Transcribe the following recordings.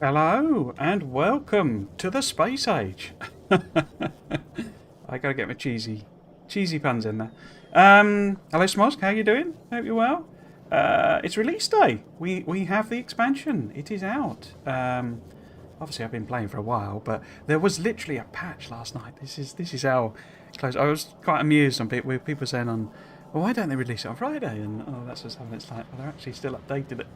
Hello and welcome to the space age. I gotta get my cheesy puns in there. Hello Smosk, how you doing? Hope you're well. It's release day. We have the expansion. It is out. Obviously I've been playing for a while, but there was literally a patch last night. This is how close. I was quite amused on people with people saying on, well, why don't they release it on Friday and all that sort of stuff. And it's like, well, they're actually still updated it.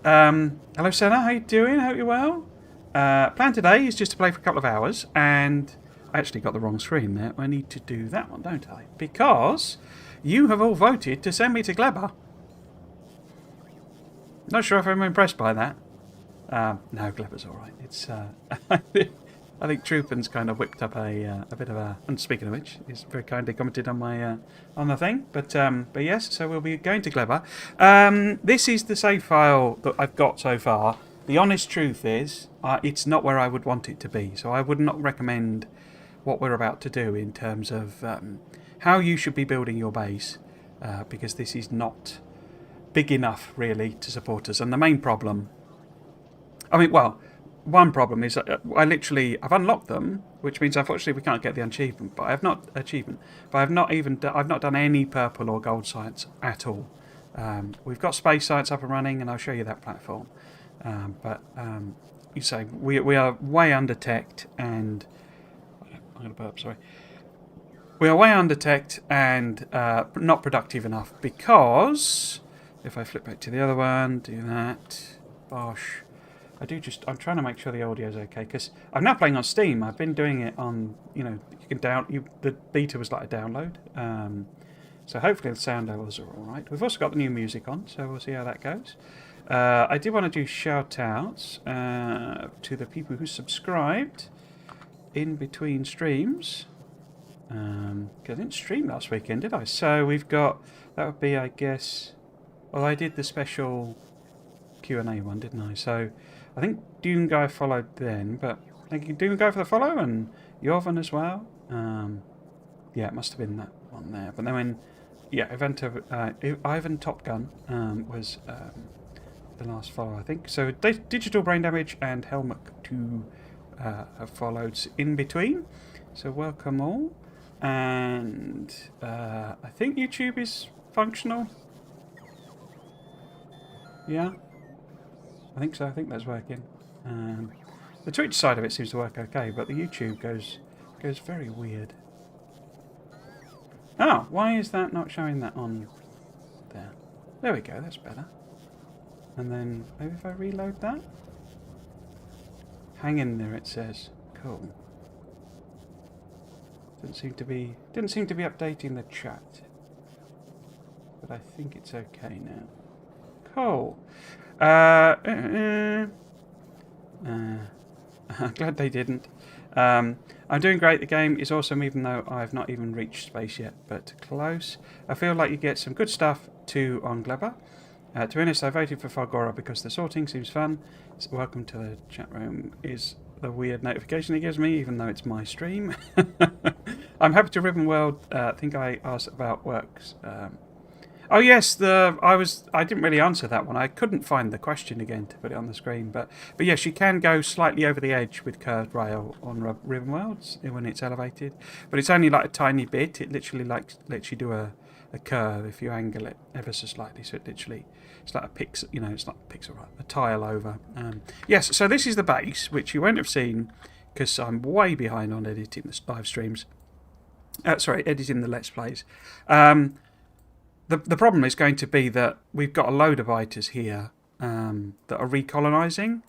Hello Senna, how you doing? Hope you're well. Plan today is just to play for a couple of hours, and I actually got the wrong screen there. I need to do that one, don't I? Because you have all voted to send me to Gleba. Not sure if I'm impressed by that. No, Gleba's all right. It's I think Troopin's kind of whipped up a bit of a. And speaking of which, he's very kindly commented on my on the thing. But yes, so we'll be going to Gleba. This is the save file that I've got so far. The honest truth is, it's not where I would want it to be. So I would not recommend what we're about to do in terms of how you should be building your base, because this is not big enough really to support us. And the main problem, I mean, well, one problem is I've unlocked them, which means unfortunately we can't get the achievement. But I've not I've not done any purple or gold sites at all. We've got space sites up and running, and I'll show you that platform. You say we are way under teched, and I'm going to burp. Sorry. We are way under teched and not productive enough, because if I flip back to the other one, do that, bosh. I'm trying to make sure the audio is okay, because I'm now playing on Steam. I've been doing it on, you can the beta was like a download. So hopefully the sound levels are all right. We've also got the new music on, so we'll see how that goes. I did want to do shout outs to the people who subscribed in between streams. Because I didn't stream last weekend, did I? So we've got, that would be, I guess, well, I did the special Q&A one, didn't I? So I think Dune Guy followed then, but thank you Dune Guy for the follow, and Jovan as well. Yeah, it must have been that one there. But then when, Ivan Top Gun was the last follow, I think. So Digital Brain Damage and Helmut 2 have followed in between. So welcome all. And I think YouTube is functional. Yeah, I think so. I think that's working. The Twitch side of it seems to work okay, but the YouTube goes very weird. Oh, why is that not showing that on there? There we go. That's better. And then maybe if I reload that, hang in there. It says cool. Didn't seem to be updating the chat, but I think it's okay now. Cool. I'm glad they didn't. I'm doing great. The game is awesome, even though I've not even reached space yet, but close. I feel like you get some good stuff too on Gleba. To be honest, I voted for Fargora because the sorting seems fun. So welcome to the chat room is the weird notification it gives me, even though it's my stream. I'm happy to Ribbon World. I think I asked about works. Oh yes, I didn't really answer that one. I couldn't find the question again to put it on the screen, but yes, you can go slightly over the edge with curved rail on Ribbon Worlds when it's elevated, but it's only like a tiny bit. It literally lets you do a curve if you angle it ever so slightly. So it's like a pixel, it's not a pixel, right? A tile over. Yes, so this is the base, which you won't have seen because I'm way behind on editing the live streams. Editing the Let's Plays. The problem is going to be that we've got a load of biters here that are recolonising.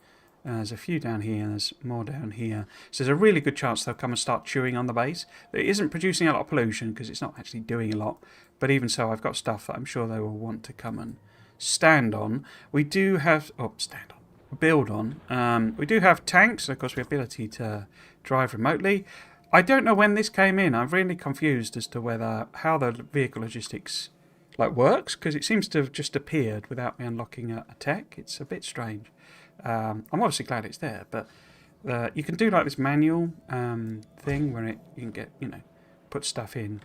There's a few down here, and there's more down here. So there's a really good chance they'll come and start chewing on the base. It isn't producing a lot of pollution because it's not actually doing a lot. But even so, I've got stuff that I'm sure they will want to come and stand on. We do have... build on. We do have tanks, and of course we have the ability to drive remotely. I don't know when this came in. I'm really confused as to how the vehicle logistics works, because it seems to have just appeared without me unlocking a tech. It's a bit strange. I'm obviously glad it's there, but you can do this manual thing where you can get put stuff in.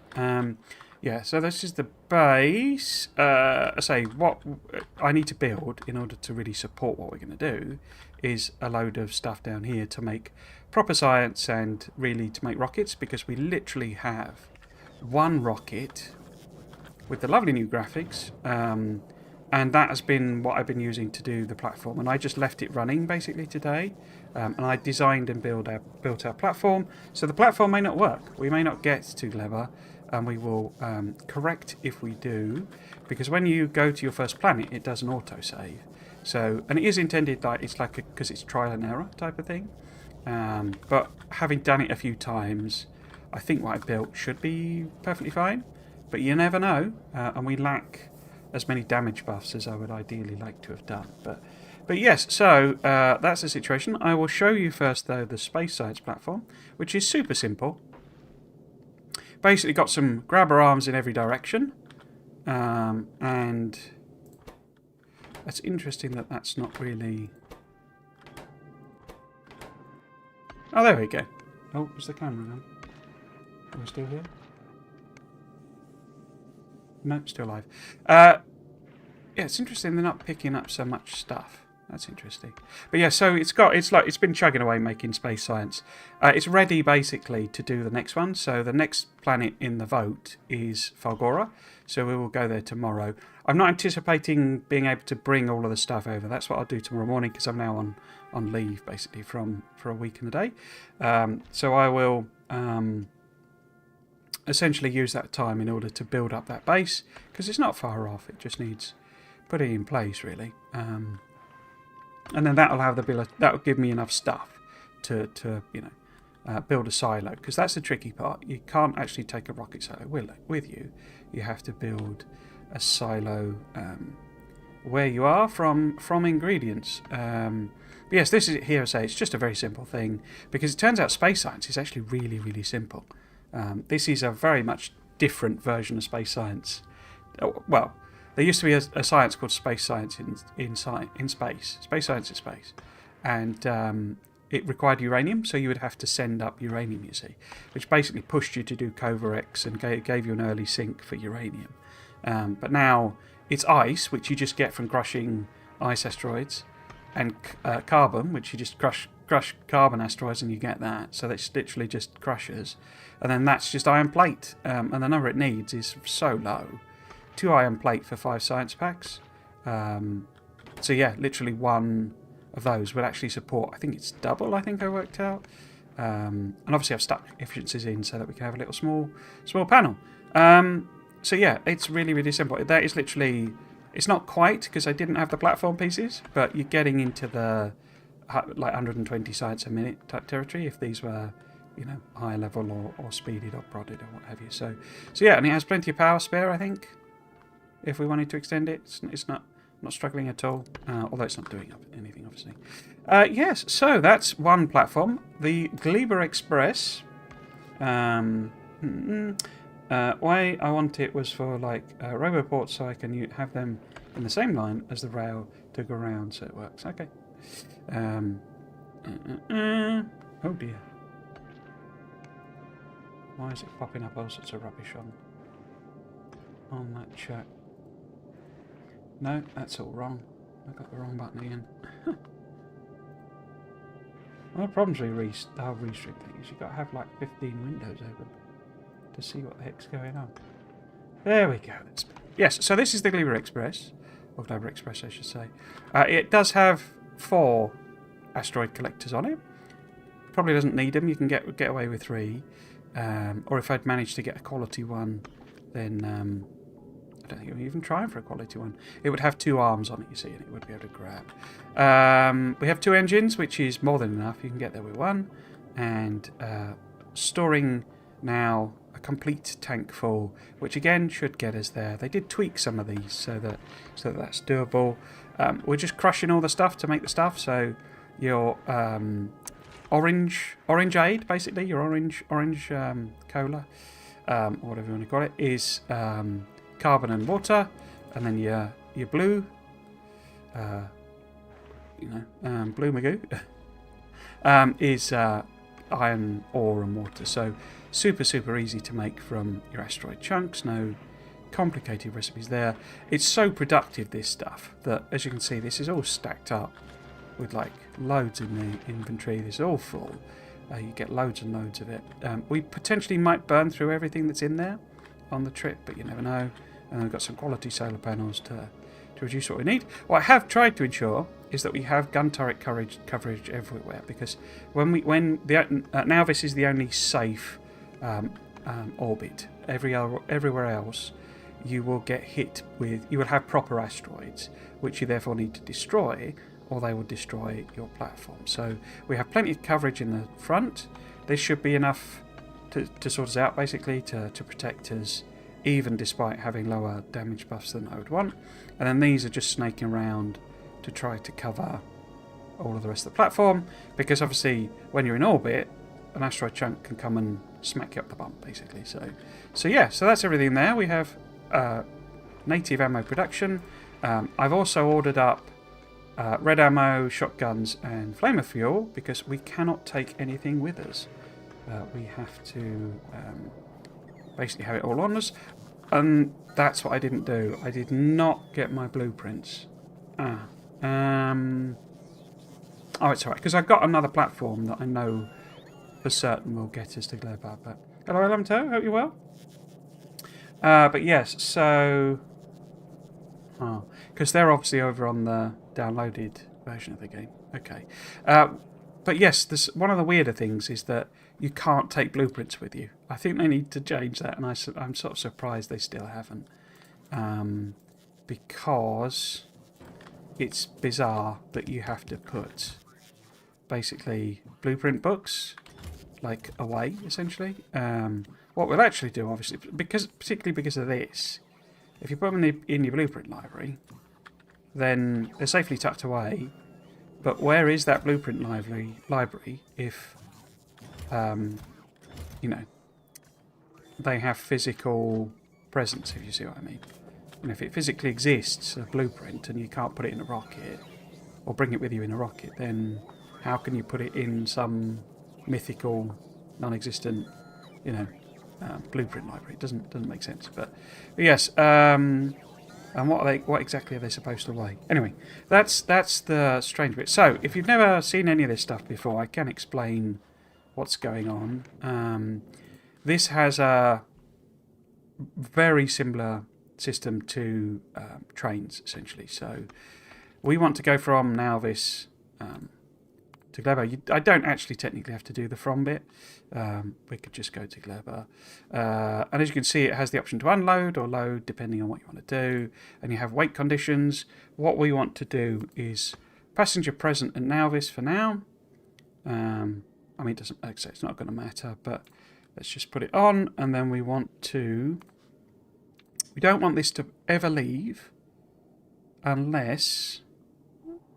Yeah, so this is the base. I say what I need to build in order to really support what we're going to do is a load of stuff down here to make proper science and really to make rockets, because we literally have one rocket with the lovely new graphics, and that has been what I've been using to do the platform, and I just left it running basically today, and I designed and built our platform. So the platform may not work, we may not get to Gleba, and we will correct if we do, because when you go to your first planet it does an autosave. So, and it is intended like it's like because it's trial and error type of thing, but having done it a few times, I think what I built should be perfectly fine, but you never know, and we lack as many damage buffs as I would ideally like to have done. But yes, so that's the situation. I will show you first, though, the space science platform, which is super simple. Basically got some grabber arms in every direction, and it's interesting that that's not really... Oh, there we go. Oh, is the camera on? Are we still here? No, still alive. Yeah, it's interesting they're not picking up so much stuff. That's interesting. But yeah, so it's been chugging away making space science. It's ready basically to do the next one. So the next planet in the vote is Falgora. So we will go there tomorrow. I'm not anticipating being able to bring all of the stuff over. That's what I'll do tomorrow morning, because I'm now on leave basically for a week and a day. So I will essentially use that time in order to build up that base, because it's not far off. It just needs putting in place really. And then that'll have the ability, that'll give me enough stuff to build a silo, because that's the tricky part. You can't actually take a rocket silo with you. You have to build a silo where you are from ingredients. Yes, this is here. I say it's just a very simple thing, because it turns out space science is actually really, really simple. This is a very much different version of space science. Well, there used to be a science called space science in space. Space science in space. And it required uranium, so you would have to send up uranium, you see, which basically pushed you to do Covarex and gave you an early sink for uranium. But now it's ice, which you just get from crushing ice asteroids, and carbon, which you just crush carbon asteroids and you get that. So that's literally just crushes. And then that's just iron plate. And the number it needs is so low. 2 iron plate for 5 science packs. So yeah, literally one of those will actually support, I think it's double, I think I worked out. And obviously I've stuck efficiencies in so that we can have a little small panel. So yeah, it's really, really simple. That is literally, it's not quite, because I didn't have the platform pieces, but you're getting into the like 120 science a minute type territory if these were, higher level or speeded or prodded or what have you. So yeah, and it has plenty of power spare, I think. If we wanted to extend it, it's not struggling at all, although it's not doing anything, obviously. Yes, so that's one platform. The Gleba Express. Why I want it was for like roboports, so I can have them in the same line as the rail to go around, so it works. Okay. Oh dear. Why is it popping up all sorts of rubbish on that chat? No, that's all wrong. I got the wrong button again. One of the problems with the whole restream thing is you've got to have like 15 windows open to see what the heck's going on. There we go. Yes, so this is the Gleba Express, or Gleba Express I should say. It does have 4 asteroid collectors on it. Probably doesn't need them. You can get away with 3. Or if I'd managed to get a quality one, then I don't think I'm even trying for a quality one. It would have 2 arms on it, you see, and it would be able to grab. We have 2 engines, which is more than enough. You can get there with 1. And storing now a complete tank full, which again should get us there. They did tweak some of these so that that's doable. We're just crushing all the stuff to make the stuff. So your orangeade, basically, your orange cola, or whatever you want to call it, is carbon and water, and then your blue, blue magoo, is iron ore and water. So super, super easy to make from your asteroid chunks. No complicated recipes there. It's so productive, this stuff, that as you can see, this is all stacked up with like loads in the inventory. This is all full. You get loads and loads of it. We potentially might burn through everything that's in there on the trip, but you never know. And we've got some quality solar panels to reduce what we need. What I have tried to ensure is that we have gun turret coverage everywhere, because now this is the only safe orbit. Everywhere else, you will get hit with. You will have proper asteroids, which you therefore need to destroy, or they will destroy your platform. So we have plenty of coverage in the front. This should be enough to sort us out, basically, to protect us, even despite having lower damage buffs than I would want. And then these are just snaking around to try to cover all of the rest of the platform, because obviously when you're in orbit, an asteroid chunk can come and smack you up the bum, basically. So yeah, so that's everything there. We have native ammo production. I've also ordered up red ammo, shotguns, and flamer fuel, because we cannot take anything with us. We have to basically have it all on us, and that's what I didn't do. I did not get my blueprints. Oh, it's alright, because I've got another platform that I know for certain will get us to Gleba. But hello, Elemento, hope you're well. But yes, so because they're obviously over on the downloaded version of the game. Okay, but yes, one of the weirder things is that you can't take blueprints with you. I think they need to change that, and I'm sort of surprised they still haven't, because it's bizarre that you have to put basically blueprint books like away, essentially. What we'll actually do, obviously, particularly because of this, if you put them in your blueprint library, then they're safely tucked away. But where is that blueprint library if you know, they have physical presence, if you see what I mean? And if it physically exists, a blueprint, and you can't put it in a rocket or bring it with you in a rocket, then how can you put it in some mythical, non-existent, blueprint library? It doesn't make sense. But yes, and what exactly are they supposed to weigh? Anyway, that's the strange bit. So if you've never seen any of this stuff before, I can explain what's going on. This has a very similar system to trains, essentially. So we want to go from now this to Gleba. I don't actually technically have to do the from bit. We could just go to Gleba. And as you can see, it has the option to unload or load, depending on what you want to do. And you have weight conditions. What we want to do is passenger present at Nauvis for now. I mean, it doesn't, like I say, it's not going to matter, but let's just put it on. And then we don't want this to ever leave unless,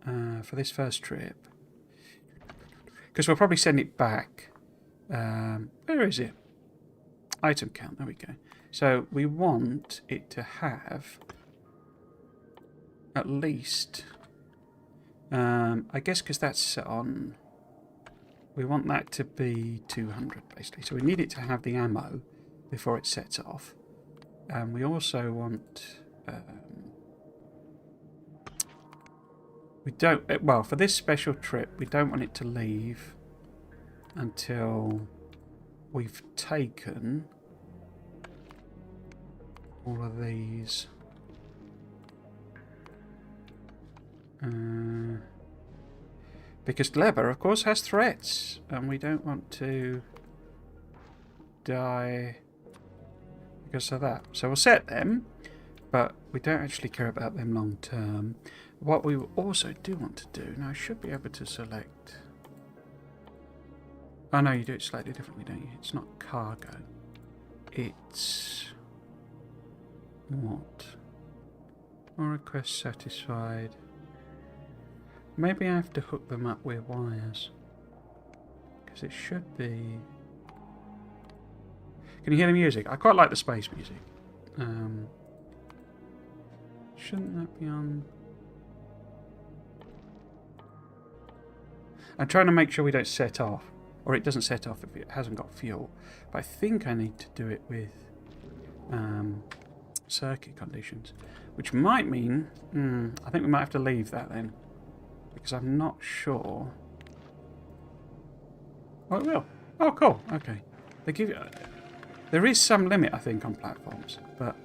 for this first trip, because we'll probably send it back. Where is it? Item count, there we go. So we want it to have at least, I guess because that's set on, we want that to be 200 basically. So we need it to have the ammo before it sets off. And we also want, for this special trip, we don't want it to leave until we've taken all of these. Because Gleba, of course, has threats, and we don't want to die because of that. So we'll set them, but we don't actually care about them long term. What we also do want to do, now I should be able to select... Oh no, you do it slightly differently, don't you? It's not cargo. It's... what? All requests satisfied. Maybe I have to hook them up with wires. Because it should be... Can you hear the music? I quite like the space music. Shouldn't that be on? I'm trying to make sure we don't set off. or it doesn't set off if it hasn't got fuel. But I think I need to do it with circuit conditions, which might mean I think we might have to leave that then, because I'm not sure. Oh, it will. Oh, cool. Okay. They give you. There is some limit, I think, on platforms, but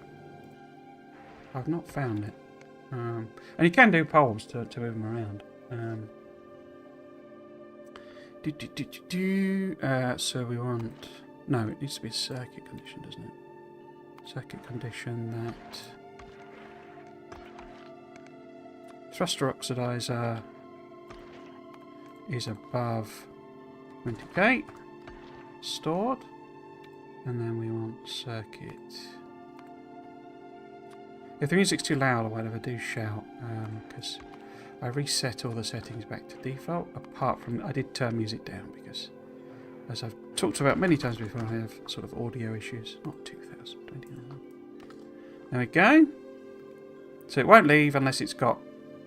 I've not found it. And you can do poles to move them around. So we want... No, it needs to be a circuit condition, doesn't it? Circuit condition that... Thruster oxidizer is above 20k. Stored. And then we want circuit... If the music's too loud or whatever, do shout, because I reset all the settings back to default, apart from I did turn music down because, as I've talked about many times before, I have sort of audio issues. Not 2029. There we go. So it won't leave unless it's got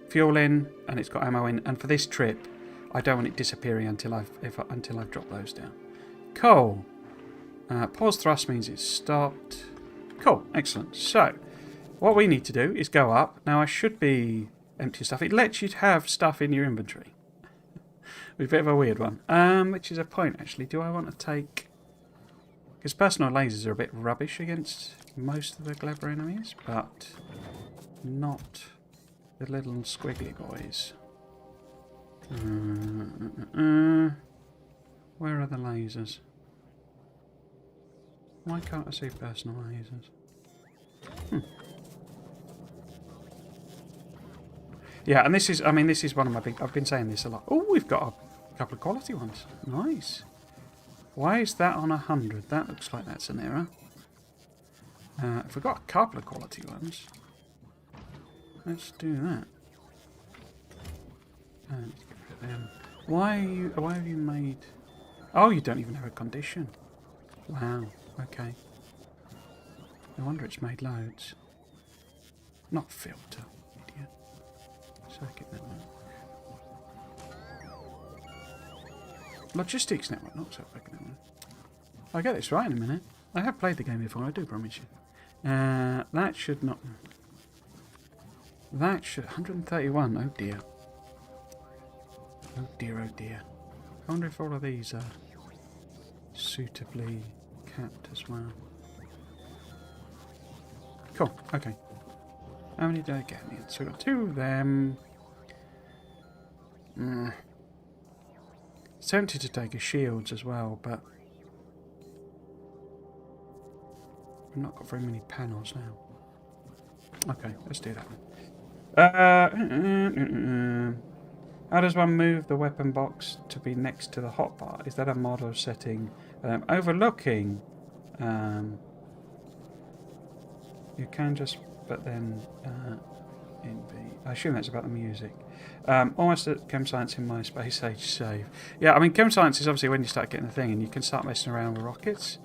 fuel in and it's got ammo in. And for this trip, I don't want it disappearing until I've dropped those down. Cool. Pause thrust means it's stopped. Cool. Excellent. So what we need to do is go up. Now I should be empty stuff. It lets you have stuff in your inventory. A bit of a weird one. Which is a point actually. Do I want to take... Because personal lasers are a bit rubbish against most of the Gleba enemies, but not the little squiggly boys. Where are the lasers? Why can't I see personal lasers? Yeah, and this is, I mean, this is one of my big... I've been saying this a lot. Oh, we've got a couple of quality ones. Nice. Why is that on 100? That looks like that's an error. If we've got a couple of quality ones, let's do that. Let's get rid of them. Why have you made... Oh, you don't even have a condition. Wow, okay. No wonder it's made loads. Not filter, idiot. Circuit network. Logistics network, not circuit network. I'll get this right in a minute. I have played the game before, I do promise you. That should not... That should... 131, oh dear. Oh dear, oh dear. I wonder if all of these are suitably capped as well. Cool, okay. How many did I get in? So we've got 2 of them. Tempted to take a shields as well, but I've not got very many panels now. Okay, let's do that one. How does one move the weapon box to be next to the hotbar? Is that a model setting? Overlooking. You can just, but then in the... I assume that's about the music. Almost at Chem Science in my Space Age save. Yeah, I mean, Chem Science is obviously when you start getting the thing and you can start messing around with rockets.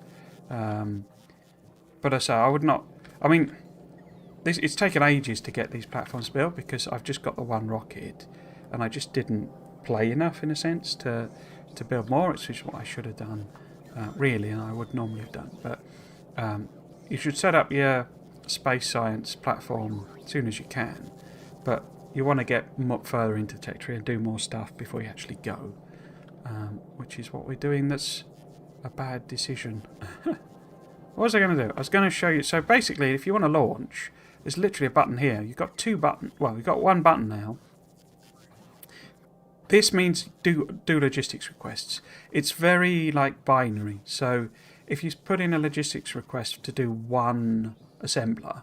But I say, I would not... I mean, it's taken ages to get these platforms built because I've just got the one rocket and I just didn't play enough, in a sense, to build more. It's just what I should have done, really, and I would normally have done. But you should set up your space science platform as soon as you can. But you want to get further into the tech tree and do more stuff before you actually go, which is what we're doing. That's a bad decision. What was I going to do? I was going to show you. So basically, if you want to launch, there's literally a button here. You've got 2 buttons. Well, we've got 1 button now. This means do logistics requests. It's very like binary. So if you put in a logistics request to do 1 assembler,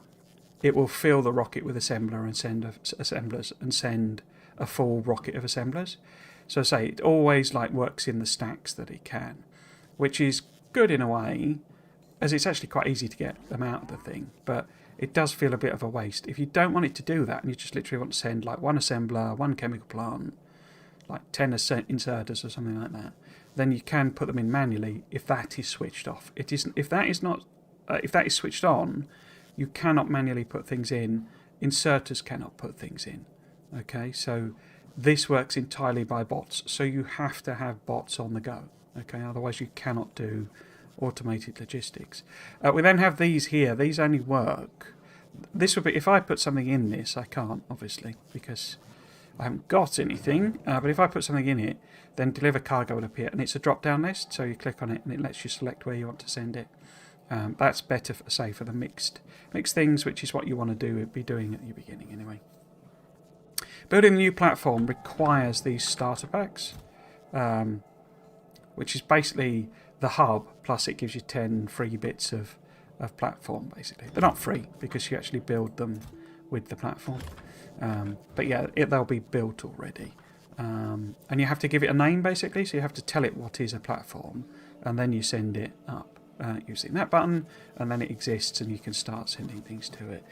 it will fill the rocket with assembler and send assemblers and send a full rocket of assemblers. So say it always like works in the stacks that it can, which is good in a way, as it's actually quite easy to get them out of the thing, but it does feel a bit of a waste. If you don't want it to do that and you just literally want to send like 1 assembler, 1 chemical plant, like 10 inserters or something like that, then you can put them in manually if that is switched off. It isn't. If that is not, if that is switched on, you cannot manually put things in. Inserters cannot put things in. Okay, so this works entirely by bots. So you have to have bots on the go. Okay, otherwise you cannot do automated logistics. We then have these here. These only work. This would be, if I put something in this, I can't, obviously, because I haven't got anything. But if I put something in it, then deliver cargo will appear. And it's a drop-down list, so you click on it and it lets you select where you want to send it. That's better, say, for the mixed things, which is what you want to be doing at the beginning anyway. Building a new platform requires these starter packs, which is basically the hub, plus it gives you 10 free bits of platform, basically. They're not free, because you actually build them with the platform. But yeah, they'll be built already. And you have to give it a name, basically, so you have to tell it what is a platform, and then you send it up using that button, and then it exists, and you can start sending things to it.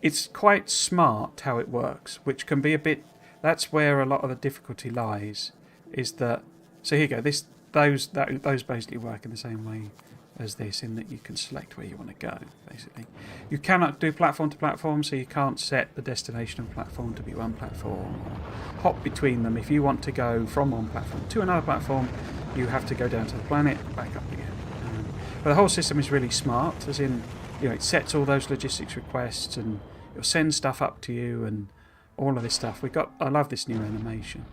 It's quite smart how it works, which can be a bit... That's where a lot of the difficulty lies, is that... So here you go, those basically work in the same way as this, in that you can select where you want to go, basically. You cannot do platform to platform, so you can't set the destination of platform to be one platform, or hop between them. If you want to go from one platform to another platform, you have to go down to the planet and back up again. But the whole system is really smart, as in, it sets all those logistics requests, and it'll send stuff up to you, and all of this stuff. I love this new animation.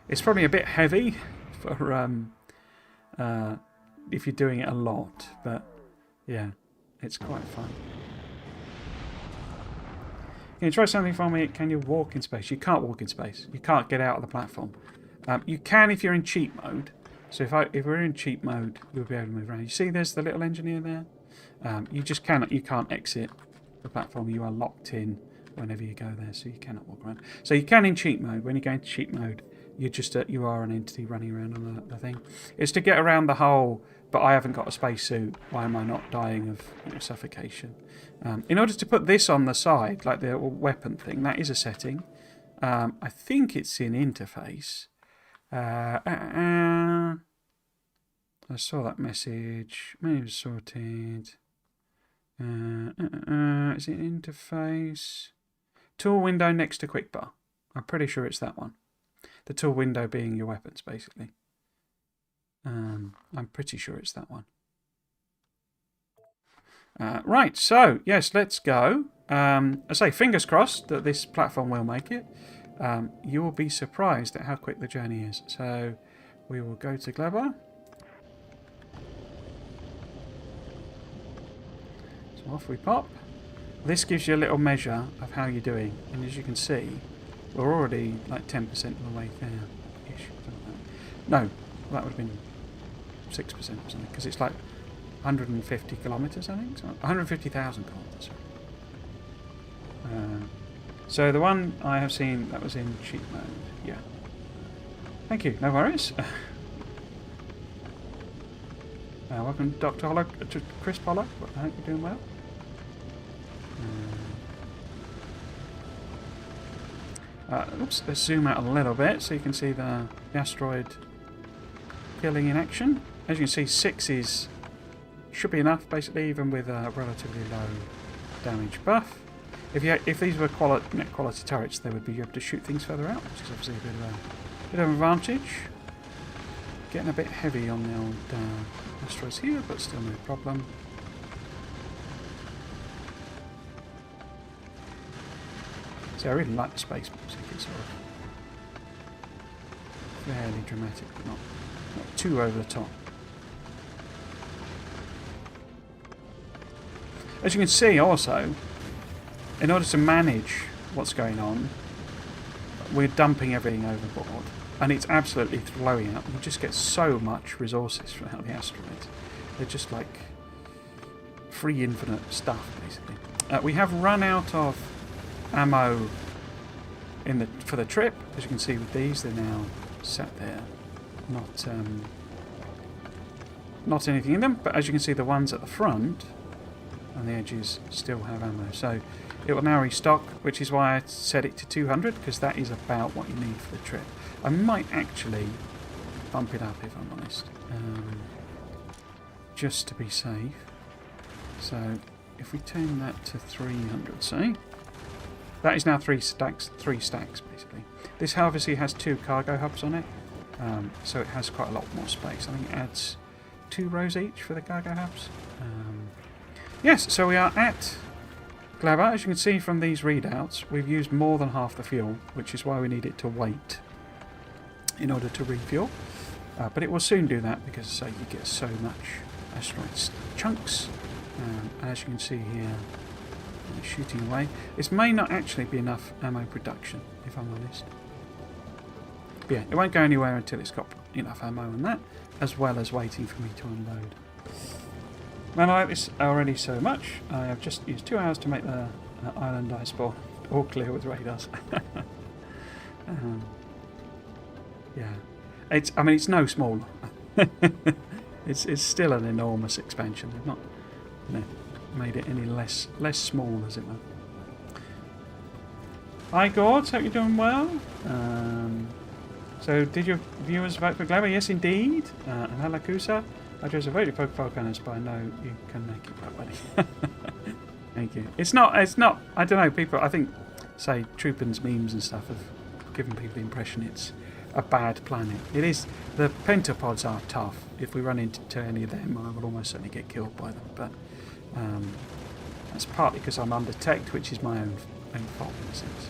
It's probably a bit heavy for if you're doing it a lot, but yeah, it's quite fun. Can you try something for me? Can you walk in space? You can't walk in space. You can't get out of the platform. You can if you're in cheat mode. So if we're in cheat mode, we'll be able to move around. You see there's the little engineer there? You just cannot, you can't exit the platform. You are locked in whenever you go there, so you cannot walk around. So you can in cheat mode. When you go into cheat mode, you are an entity running around on the thing. It's to get around the hole, but I haven't got a spacesuit. Why am I not dying of suffocation? In order to put this on the side, like the weapon thing, that is a setting. I think it's in interface. I saw that message. Maybe it was sorted. Is it interface? Tool window next to quick bar. I'm pretty sure it's that one. The tool window being your weapons, basically. I'm pretty sure it's that one. Right, so, yes, let's go. I say, fingers crossed that this platform will make it. You will be surprised at how quick the journey is. So, we will go to Gleba. So off we pop. This gives you a little measure of how you're doing. And as you can see, we're already like 10% of the way there. No, that would have been 6% or something, because it's like 150 kilometres, I think. So 150,000 kilometres. So the one I have seen, that was in cheat mode. Yeah. Thank you, no worries. Welcome, Dr. Hollow, to Chris Pollock. I hope you're doing well. Oops, let's zoom out a little bit so you can see the asteroid killing in action. As you can see, 6 should be enough, basically, even with a relatively low damage buff. If these were net quality turrets, they would be able to shoot things further out, which is obviously a bit of an advantage. Getting a bit heavy on the old asteroids here, but still no problem. See, I really like the space music. It's sort of fairly dramatic, but not too over the top. As you can see, also, in order to manage what's going on, we're dumping everything overboard, and it's absolutely flowing out. You just get so much resources from out the asteroids. They're just like free infinite stuff, basically. We have run out of ammo for the trip. As you can see with these, they're now sat there, not anything in them. But as you can see, the ones at the front and the edges still have ammo. So it will now restock, which is why I set it to 200, because that is about what you need for the trip. I might actually bump it up, if I'm honest, just to be safe. So if we turn that to 300, say, that is now 3 stacks, basically. This obviously has 2 cargo hubs on it, So it has quite a lot more space. I think it adds 2 rows each for the cargo hubs. Yes, so we are at Gleba. As you can see from these readouts, we've used more than half the fuel, which is why we need it to wait in order to refuel. But it will soon do that because you get so much asteroid chunks. And as you can see here, shooting away. This may not actually be enough ammo production, if I'm honest. But yeah, it won't go anywhere until it's got enough ammo on that, as well as waiting for me to unload. Man, I like this already so much. I have just used 2 hours to make the island I spawn all clear with radars. Yeah, I mean, it's no smaller. It's still an enormous expansion. They've not, made it any less small, as it were. Hi, Gords. Hope you're doing well. So, did your viewers vote for Gleba? Yes, indeed. And hello, Kusa. I just voted for Falconers, but I know you can make it that way. Thank you. It's not. I don't know. People, I think, say Troopin's memes and stuff have given people the impression it's a bad planet. It is. The pentapods are tough. If we run into any of them, I will almost certainly get killed by them. But that's partly because I'm undetected, which is my own fault in a sense.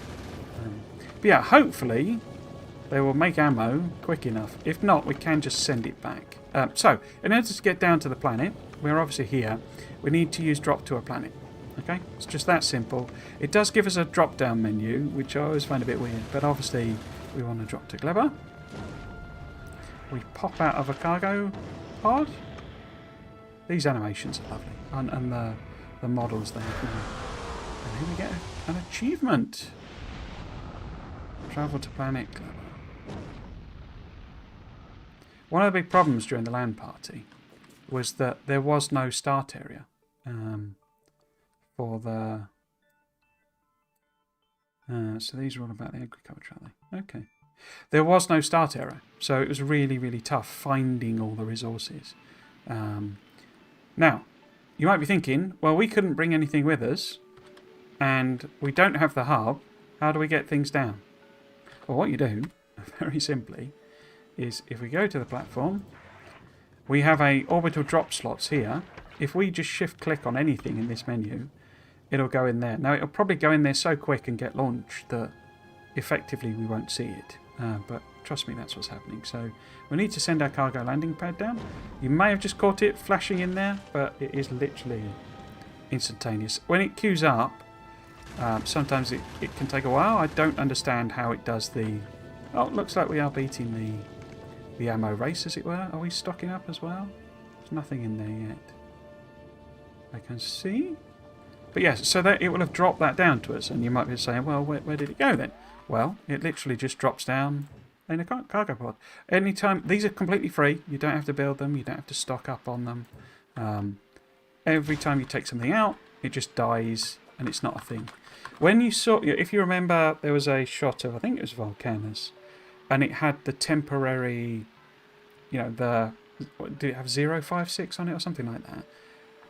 But yeah, hopefully they will make ammo quick enough. If not, we can just send it back. So, in order to get down to the planet, we're obviously here, we need to use drop to a planet. Okay? It's just that simple. It does give us a drop-down menu, which I always find a bit weird, but obviously we want to drop to Gleba. We pop out of a cargo pod. These animations are lovely, and the models they have now. And here we get an achievement. Travel to planet Gleba. One of the big problems during the land party was that there was no start area for the... so these are all about the agriculture, are they? Okay. There was no start area, so it was really, really tough finding all the resources. Now, you might be thinking, well, we couldn't bring anything with us, and we don't have the hub. How do we get things down? Well, what you do, very simply, is if we go to the platform, we have a orbital drop slots here. If we just shift click on anything in this menu, it'll go in there. Now, it'll probably go in there so quick and get launched that effectively we won't see it. But trust me, that's what's happening. So we need to send our cargo landing pad down. You may have just caught it flashing in there, but it is literally instantaneous. When it queues up, sometimes it can take a while. I don't understand how it does the... Oh, it looks like we are beating the ammo race, as it were. Are we stocking up as well? There's nothing in there yet. I can see. But yes, so that it will have dropped that down to us, and you might be saying, well, where did it go then? Well, it literally just drops down in a cargo pod. Anytime, these are completely free. You don't have to build them. You don't have to stock up on them. Every time you take something out, it just dies, and it's not a thing. When you saw, if you remember, there was a shot of, I think it was Volcanus, and it had the temporary, did it have 056 on it or something like that?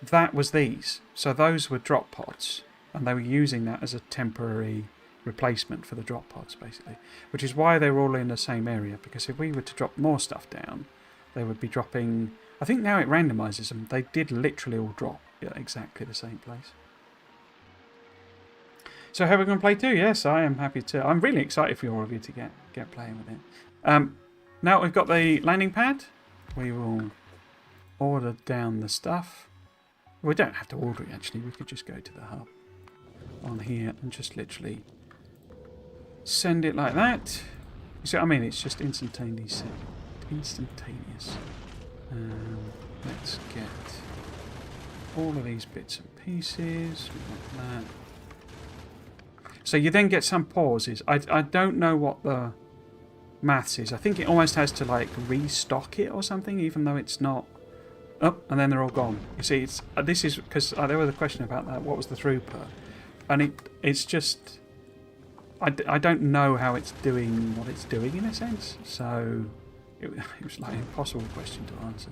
That was these. So those were drop pods, and they were using that as a temporary replacement for the drop pods, basically. Which is why they were all in the same area, because if we were to drop more stuff down, they would be dropping... I think now it randomises them. They did literally all drop at exactly the same place. So how are we going to play too? Yes, I am happy to. I'm really excited for all of you to get playing with it. Now we've got the landing pad. We will order down the stuff. We don't have to order it, actually. We could just go to the hub on here and just literally send it like that. You see what I mean? It's just instantaneous. Let's get all of these bits and pieces. We want that. So you then get some pauses. I don't know what the maths is. I think it almost has to like restock it or something, even though it's not. Oh, and then they're all gone. You see, this is because there was a question about that. What was the throughput? And it's just I don't know how it's doing what it's doing in a sense. So it was like an impossible question to answer.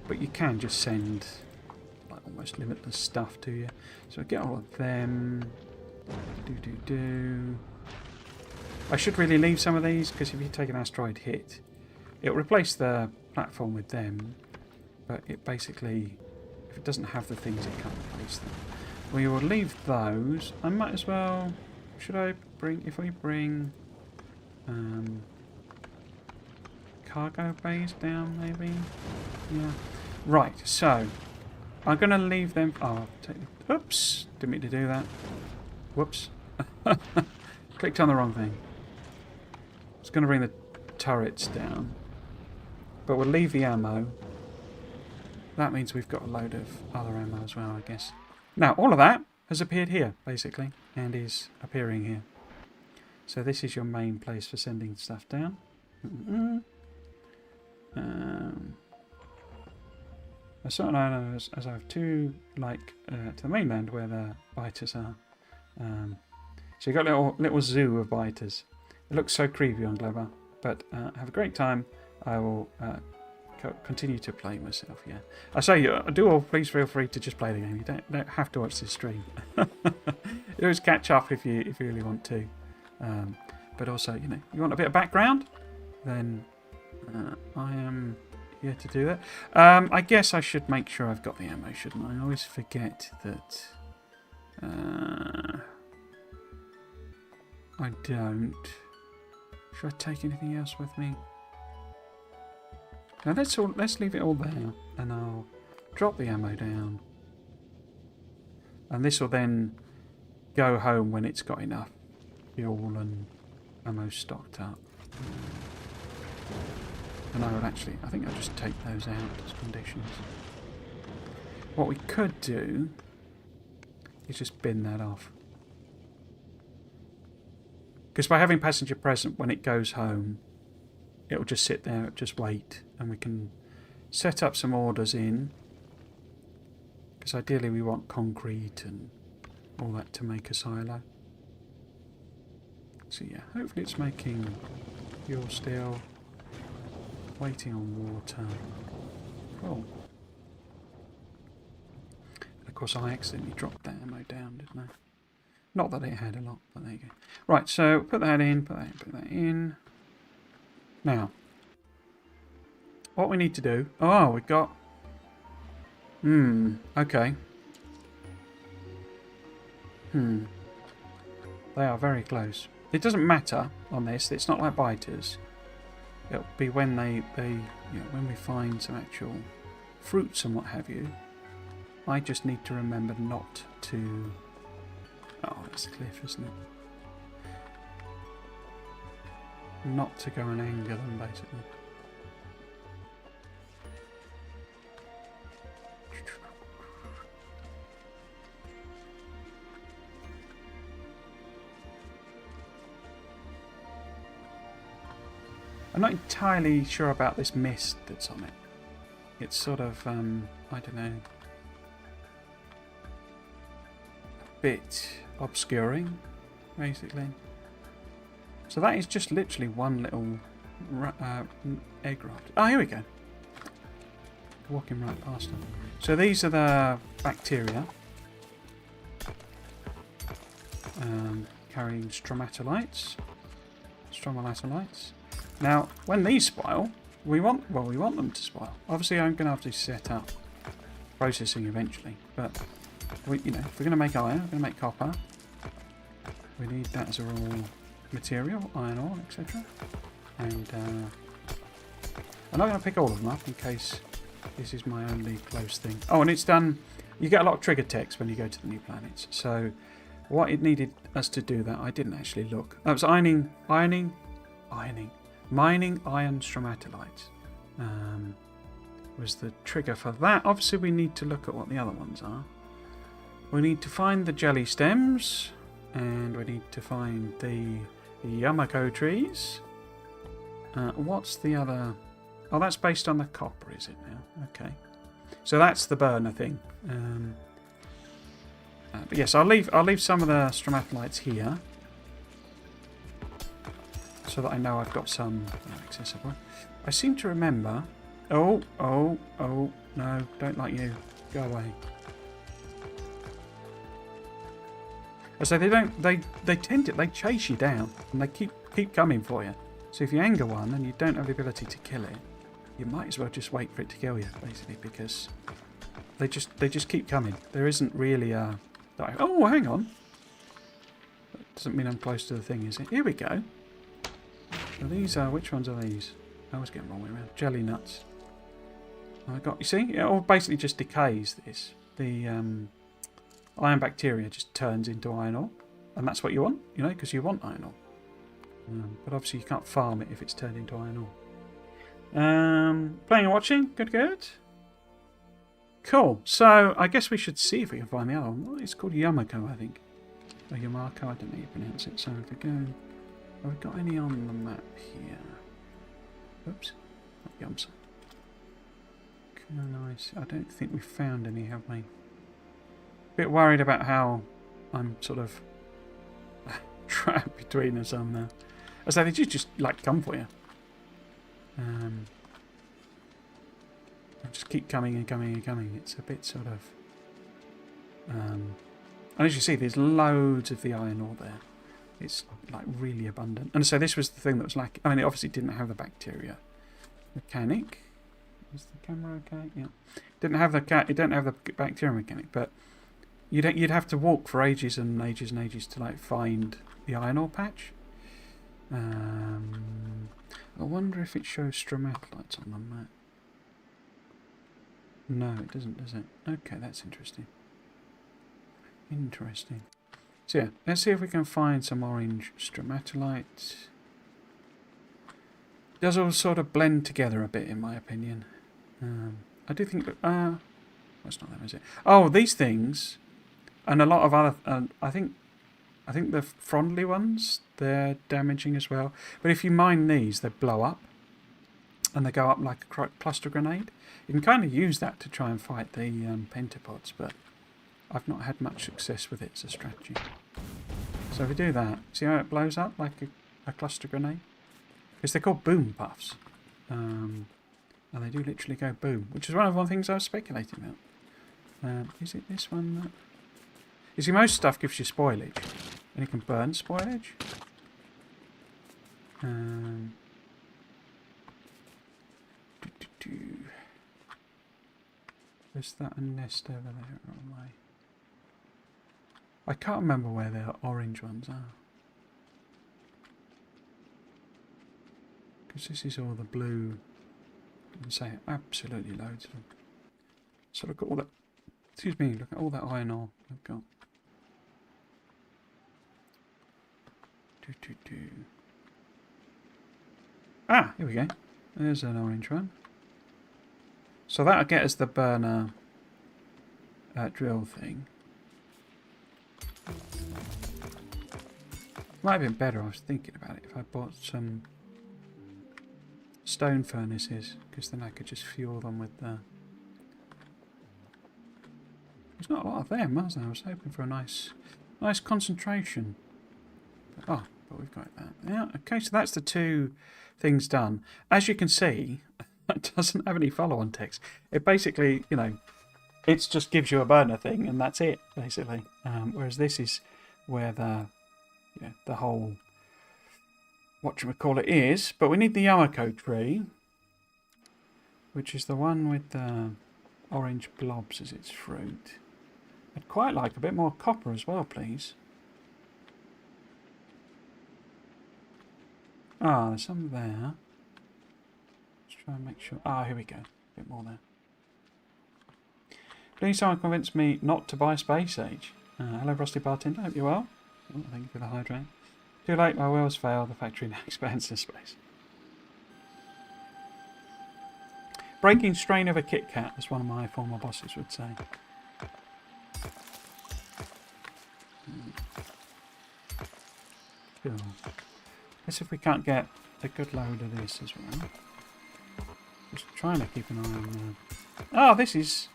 But you can just send like almost limitless stuff to you. So I get all of them. I should really leave some of these, because if you take an asteroid hit, it'll replace the platform with them, but it basically, if it doesn't have the things, it can't replace them. We will leave those. I might as well, should I bring, if we bring cargo bays down maybe? Yeah. Right, so I'm going to leave them, oops, didn't mean to do that. Whoops. Clicked on the wrong thing. It's going to bring the turrets down. But we'll leave the ammo. That means we've got a load of other ammo as well, I guess. Now, all of that has appeared here, basically, and is appearing here. So this is your main place for sending stuff down. A certain island as I have two, like, to the mainland where the biters are. So you've got a little zoo of biters. It looks so creepy on Gleba, but have a great time. I will continue to play myself, yeah. I say, do all, please feel free to just play the game. You don't have to watch this stream. You always catch up if you really want to. But also, you know, you want a bit of background, then I am here to do that. I guess I should make sure I've got the ammo, shouldn't I? I always forget that I don't. Should I take anything else with me? Now let's leave it all there, and I'll drop the ammo down. And this will then go home when it's got enough fuel and ammo stocked up. And I think I'll just take those out as conditions. What we could do is just bin that off. Because by having passenger present when it goes home, it'll just sit there, just wait, and we can set up some orders in. Because ideally we want concrete and all that to make a silo. So yeah, hopefully it's making fuel still. Waiting on water. Cool. And of course I accidentally dropped that ammo down, didn't I? Not that it had a lot, but there you go. Right, so put that in, put that in. Now, what we need to do... Oh, we've got... okay. They are very close. It doesn't matter on this, it's not like biters. It'll be when they you know, when we find some actual fruits and what have you. I just need to remember not to... Oh, that's a cliff, isn't it? Not to go and anger them, basically. I'm not entirely sure about this mist that's on it. It's sort of, I don't know, a bit obscuring, basically. So that is just literally one little egg raft. Oh, here we go. Walking right past them. So these are the bacteria carrying stromatolites. Now, when these spoil, we want them to spoil. Obviously, I'm going to have to set up processing eventually, but you know, if we're going to make iron, we're going to make copper. We need that as a raw material, iron ore, etc. And I'm not going to pick all of them up in case this is my only close thing. Oh, and it's done. You get a lot of trigger text when you go to the new planets. So, what it needed us to do that, I didn't actually look. That was mining iron stromatolites was the trigger for that. Obviously we need to look at what the other ones are. We need to find the jelly stems, and we need to find the Yamako trees. What's the other? Oh, that's based on the copper, is it now? Okay, so that's the burner thing. But yes, I'll leave some of the stromatolites here, so that I know I've got some accessible. I seem to remember... Oh, no, don't like you. Go away. I say they chase you down, and they keep keep coming for you. So if you anger one and you don't have the ability to kill it, you might as well just wait for it to kill you, basically, because they just keep coming. There isn't really a... Oh, hang on. That doesn't mean I'm close to the thing, is it? Here we go. So these are... Which ones are these? I always get them wrong way around. Jelly nuts. I got... You see? It all basically just decays, this. The iron bacteria just turns into iron ore. And that's what you want, you know, because you want iron ore. But obviously you can't farm it if it's turned into iron ore. Playing and watching. Good, good. Cool. So I guess we should see if we can find the other one. It's called Yamako, I think. Or Yamako, I don't know how you pronounce it. So if we go... Have we got any on the map here? Oops. Not Yamsa. Nice. I don't think we've found any, have we? Bit worried about how I'm sort of trapped between us on there. I say they just like come for you. Just keep coming and coming and coming. It's a bit sort of... and as you see, there's loads of the iron ore there. It's like really abundant. And so this was the thing that was lacking. I mean, it obviously didn't have the bacteria mechanic. Is the camera okay? Yeah. Didn't have the it don't have the bacteria mechanic, but you'd have to walk for ages and ages and ages to like find the iron ore patch. I wonder if it shows stromatolites on the map. No, it doesn't, does it? Okay, that's interesting. Interesting. So yeah, let's see if we can find some orange stromatolite. Does all sort of blend together a bit, in my opinion. I do think that... that's not them, is it? Oh, these things, and a lot of other... I think the frondly ones, they're damaging as well. But if you mine these, they blow up. And they go up like a cluster grenade. You can kind of use that to try and fight the pentapods, but I've not had much success with it as a strategy. So if we do that, see how it blows up like a cluster grenade? Because they're called boom puffs. And they do literally go boom, which is one of the things I was speculating about. Is it this one? That... You see, most stuff gives you spoilage. And you can burn spoilage. Is that a nest over there? Or am I can't remember where the orange ones are. Because this is all the blue. I can say absolutely loads of them. So look at all that. Excuse me, look at all that iron ore I've got. Ah, here we go. There's an orange one. So that'll get us the burner drill thing. Might have been better, I was thinking about it, if I bought some stone furnaces, because then I could just fuel them with the... There's not a lot of them, was there? I was hoping for a nice concentration. Oh, but we've got that. Yeah, okay, so that's the two things done. As you can see, it doesn't have any follow-on text. It basically, you know, it just gives you a burner thing, and that's it, basically. Whereas this is where the whole whatchamacallit is. But we need the Yamako tree, which is the one with the orange blobs as its fruit. I'd quite like a bit more copper as well, please. Ah, there's some there. Let's try and make sure. Ah, here we go. A bit more there. Please, someone convince me not to buy Space Age. Hello, Rusty Bartender. Hope you're well. Oh, thank you for the hydrate. Too late, my wheels fail. The factory now expands in space. Breaking strain of a Kit Kat, as one of my former bosses would say. Cool. Let's see if we can't get a good load of this as well. Just trying to keep an eye on... Oh, this is...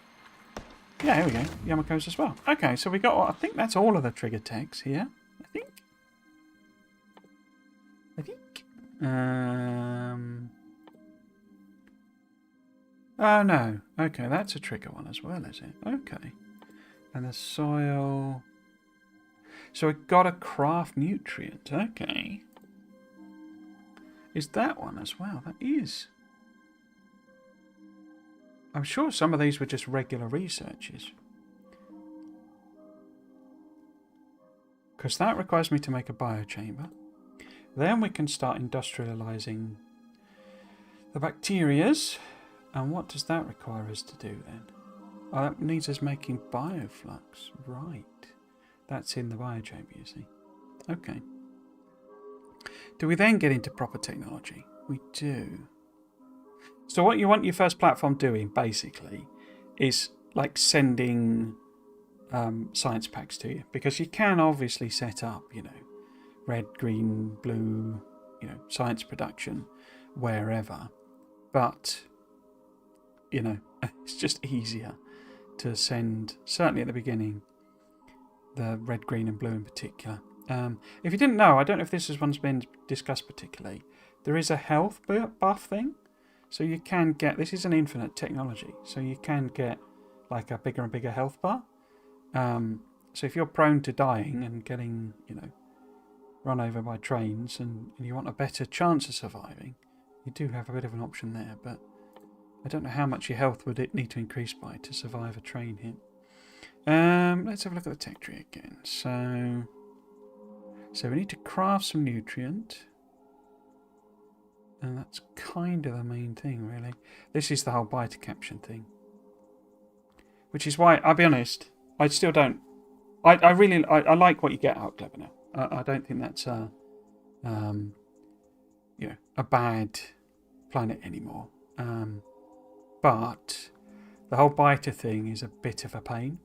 Yeah, here we go. Yamako's as well. Okay, so we got... I think that's all of the trigger tags here. I think. Oh, no. Okay, that's a trigger one as well, is it? Okay. And the soil... So we've got a craft nutrient. Okay. is that one as well. That is. I'm sure some of these were just regular researches. Because that requires me to make a biochamber. Then we can start industrializing the bacterias. And what does that require us to do then? Oh, that needs us making bioflux. Right. That's in the biochamber, you see. Okay. Do we then get into proper technology? We do. So what you want your first platform doing, basically, is like sending science packs to you. Because you can obviously set up, you know, red, green, blue, you know, science production wherever. But, you know, it's just easier to send, certainly at the beginning, the red, green and blue in particular. If you didn't know, I don't know if this one's been discussed particularly, there is a health buff thing. So you can get, this is an infinite technology, so you can get like a bigger and bigger health bar. So if you're prone to dying and getting, you know, run over by trains and you want a better chance of surviving, you do have a bit of an option there, but I don't know how much your health would it need to increase by to survive a train hit. Let's have a look at the tech tree again. So we need to craft some nutrient. And that's kind of the main thing, really. This is the whole bite-to-caption thing. Which is why, I'll be honest, I still don't... I really like what you get out of Gleba now. I don't think that's a bad planet anymore. But the whole biter thing is a bit of a pain.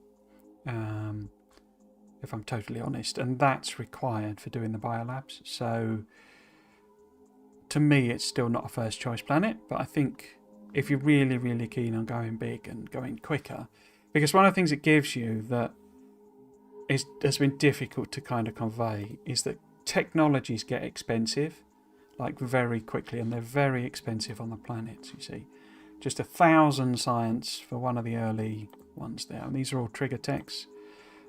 If I'm totally honest. And that's required for doing the biolabs. So... to me, it's still not a first choice planet, but I think if you're really, really keen on going big and going quicker, because one of the things it gives you that has been difficult to kind of convey is that technologies get expensive, like very quickly, and they're very expensive on the planets, you see. Just 1,000 science for one of the early ones there, and these are all trigger techs.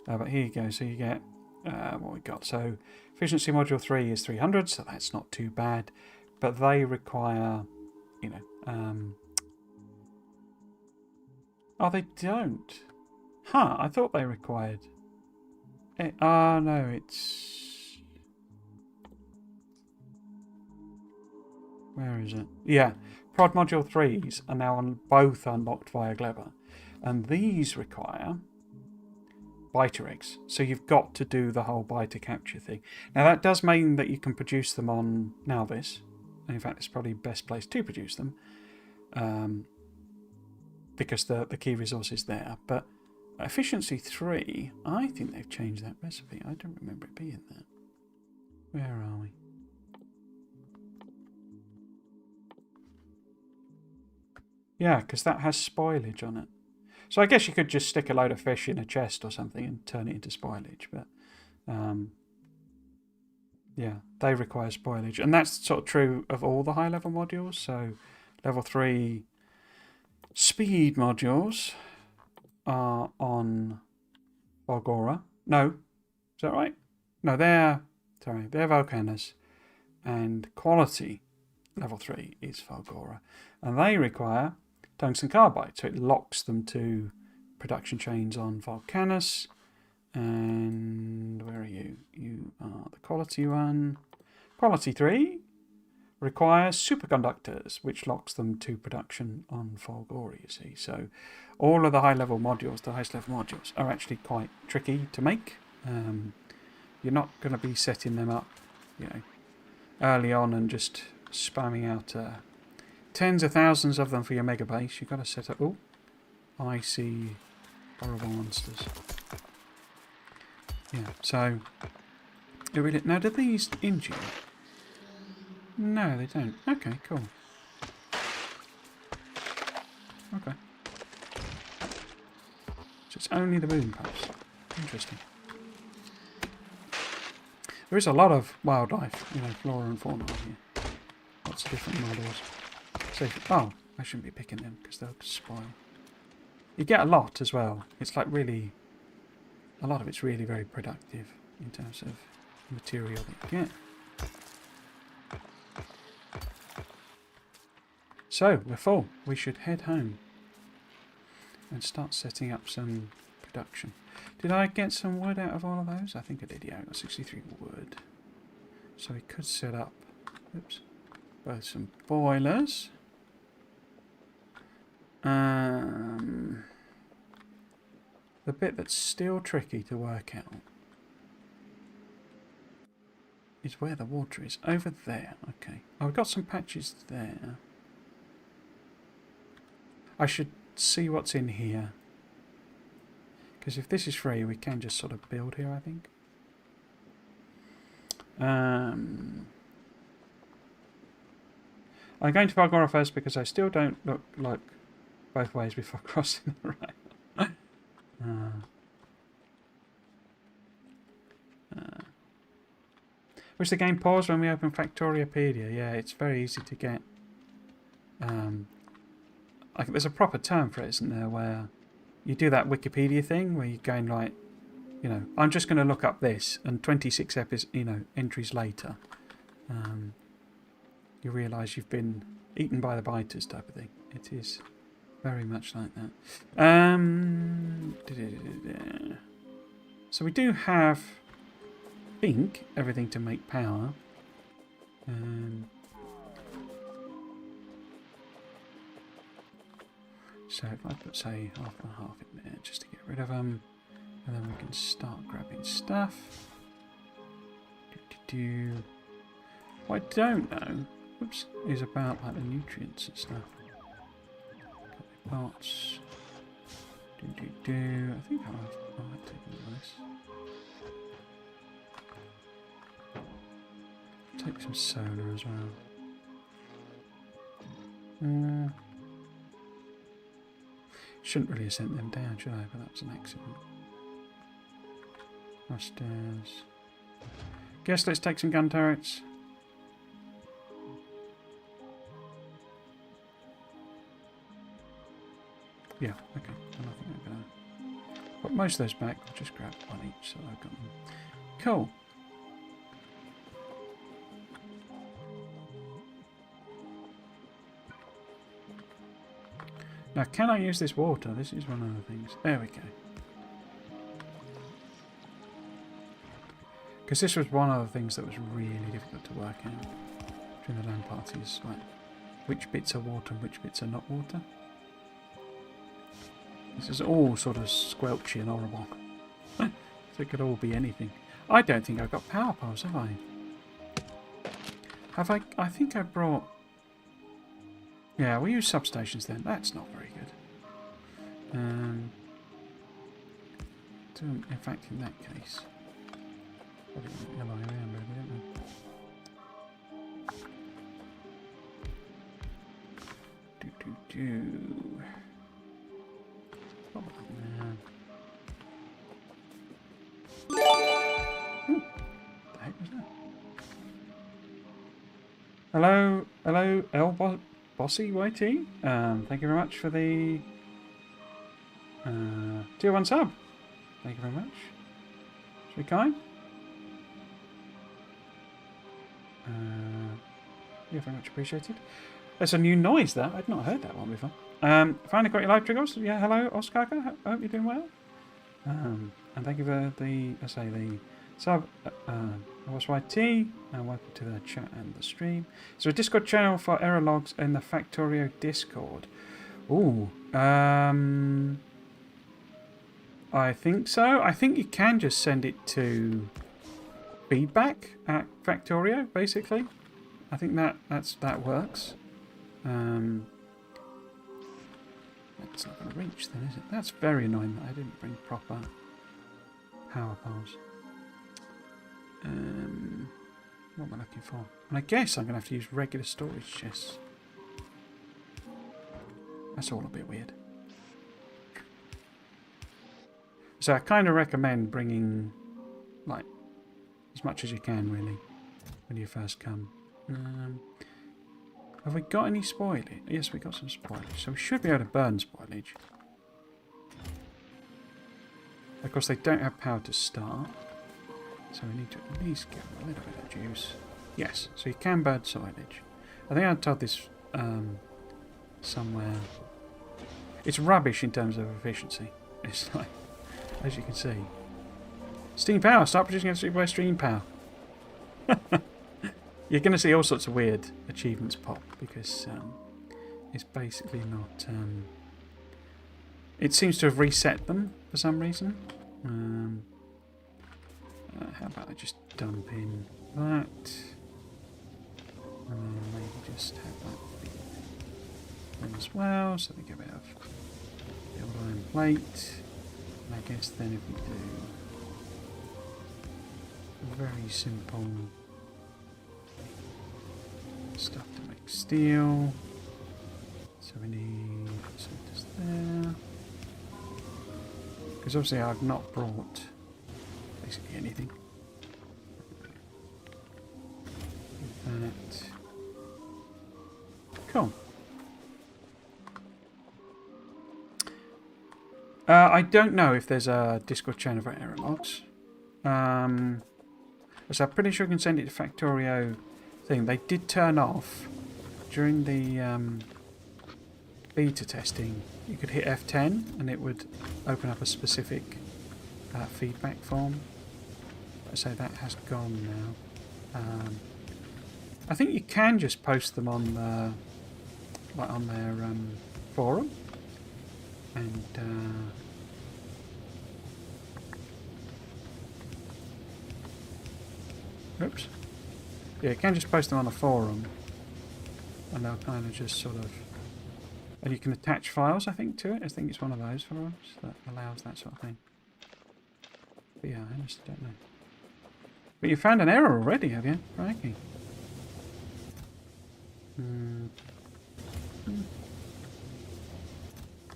But here you go, so you get what we got. So efficiency module 3 is 300, so that's not too bad. But they require, you know... oh, they don't. Huh, I thought they required... no, it's... where is it? Yeah, prod module 3s are now both unlocked via Gleba. And these require biter eggs. So you've got to do the whole biter capture thing. Now that does mean that you can produce them on Nalvis. In fact, it's probably the best place to produce them because the key resource is there. But efficiency 3, I think they've changed that recipe. I don't remember it being there. Where are we? Yeah, because that has spoilage on it. So I guess you could just stick a load of fish in a chest or something and turn it into spoilage. But yeah, they require spoilage. And that's sort of true of all the high-level modules. So level 3 speed modules are on Falgora. No, is that right? No, they're Volcanus. And quality level 3 is Falgora. And they require tungsten carbide. So it locks them to production chains on Volcanus. And where are you? You are the quality one. Quality 3 requires superconductors, which locks them to production on Falgora, you see. So all of the high-level modules, the highest level modules, are actually quite tricky to make. You're not going to be setting them up, you know, early on and just spamming out tens of thousands of them for your mega base. You've got to set up... oh, I see horrible monsters. Yeah, so... really, now, do these injure you? No, they don't. Okay, cool. Okay. So it's only the boom puffs. Interesting. There is a lot of wildlife, you know, flora and fauna here. Lots of different models. So, oh, I shouldn't be picking them because they'll spoil. You get a lot as well. It's like really... a lot of it's really very productive in terms of material that you get. So, we're full. We should head home and start setting up some production. Did I get some wood out of all of those? I think I did, yeah. I got 63 wood. So we could set up, oops, both some boilers. The bit that's still tricky to work out is where the water is. Over there, okay. Oh, we've got some patches there. I should see what's in here. Because if this is free, we can just sort of build here, I think. I'm going to Factorio first because I still don't look both ways before crossing the rail. Wish the game paused when we open Factoriopedia. Yeah, it's very easy to get. There's a proper term for it, isn't there? Where you do that Wikipedia thing where you're going like, you know, I'm just going to look up this, and 26 entries later, you realise you've been eaten by the biters type of thing. It is very much like that. So we do have, I think, everything to make power. So if I put, say, half and half in there just to get rid of them, and then we can start grabbing stuff. What I don't know, whoops, is about like the nutrients and stuff. Parts. I think I've taken all this. Take some solar as well. Shouldn't really have sent them down, should I? But that was an accident. Upstairs. Guess let's take some gun turrets. Yeah, okay. And I think I'm going to put most of those back. I'll just grab one each so I've got them. Cool. Now, can I use this water? This is one of the things. There we go. Because this was one of the things that was really difficult to work out during the land parties. Like, which bits are water and which bits are not water. This is all sort of squelchy and horrible. So it could all be anything. I don't think I've got power poles, have I? Have I? I think I brought... Yeah, we'll use substations then. That's not very good. In fact, in that case... Probably the other way around, really, don't we? Ooh, the heck was that? Hello, Bossy YT. Thank you very much for the tier 1 sub. Thank you very much. It's very kind. Yeah, very much appreciated. That's a new noise, that. I'd not heard that one before. Finally got your live triggers. Yeah, hello, Oscar. I hope you're doing well. And thank you for the sub, OSYT, and welcome to the chat and the stream. So a Discord channel for error logs in the Factorio Discord. Ooh, I think so. I think you can just send it to feedback at Factorio, basically. I think that works. That's not going to reach then, is it? That's very annoying that I didn't bring proper power poles. What am I looking for? And I guess I'm going to have to use regular storage chests. That's all a bit weird. So I kind of recommend bringing, like, as much as you can, really, when you first come. Have we got any spoilage? Yes, we got some spoilage. So we should be able to burn spoilage. Of course, they don't have power to start. So we need to at least get a little bit of juice. Yes, so you can burn spoilage. I think I told this somewhere. It's rubbish in terms of efficiency. It's like, as you can see. Steam power. Start producing electricity by steam power. You're going to see all sorts of weird achievements pop because it's basically not... it seems to have reset them for some reason. How about I just dump in that? And then maybe just have that be as well, so we get rid of the old iron plate. And I guess then if we do very simple stuff to make steel, so we need some just there. Because obviously I've not brought basically anything. That. Cool. I don't know if there's a Discord channel for error logs. So I'm pretty sure I can send it to Factorio thing. They did turn off during the beta testing. You could hit F10 and it would open up a specific feedback form. So that has gone now. I think you can just post them on the, like on their forum, and oops, yeah, you can just post them on the forum, and they'll kind of just sort of, and you can attach files, I think, to it. I think it's one of those forums that allows that sort of thing. But yeah, I just don't know. But you found an error already, have you? Crikey.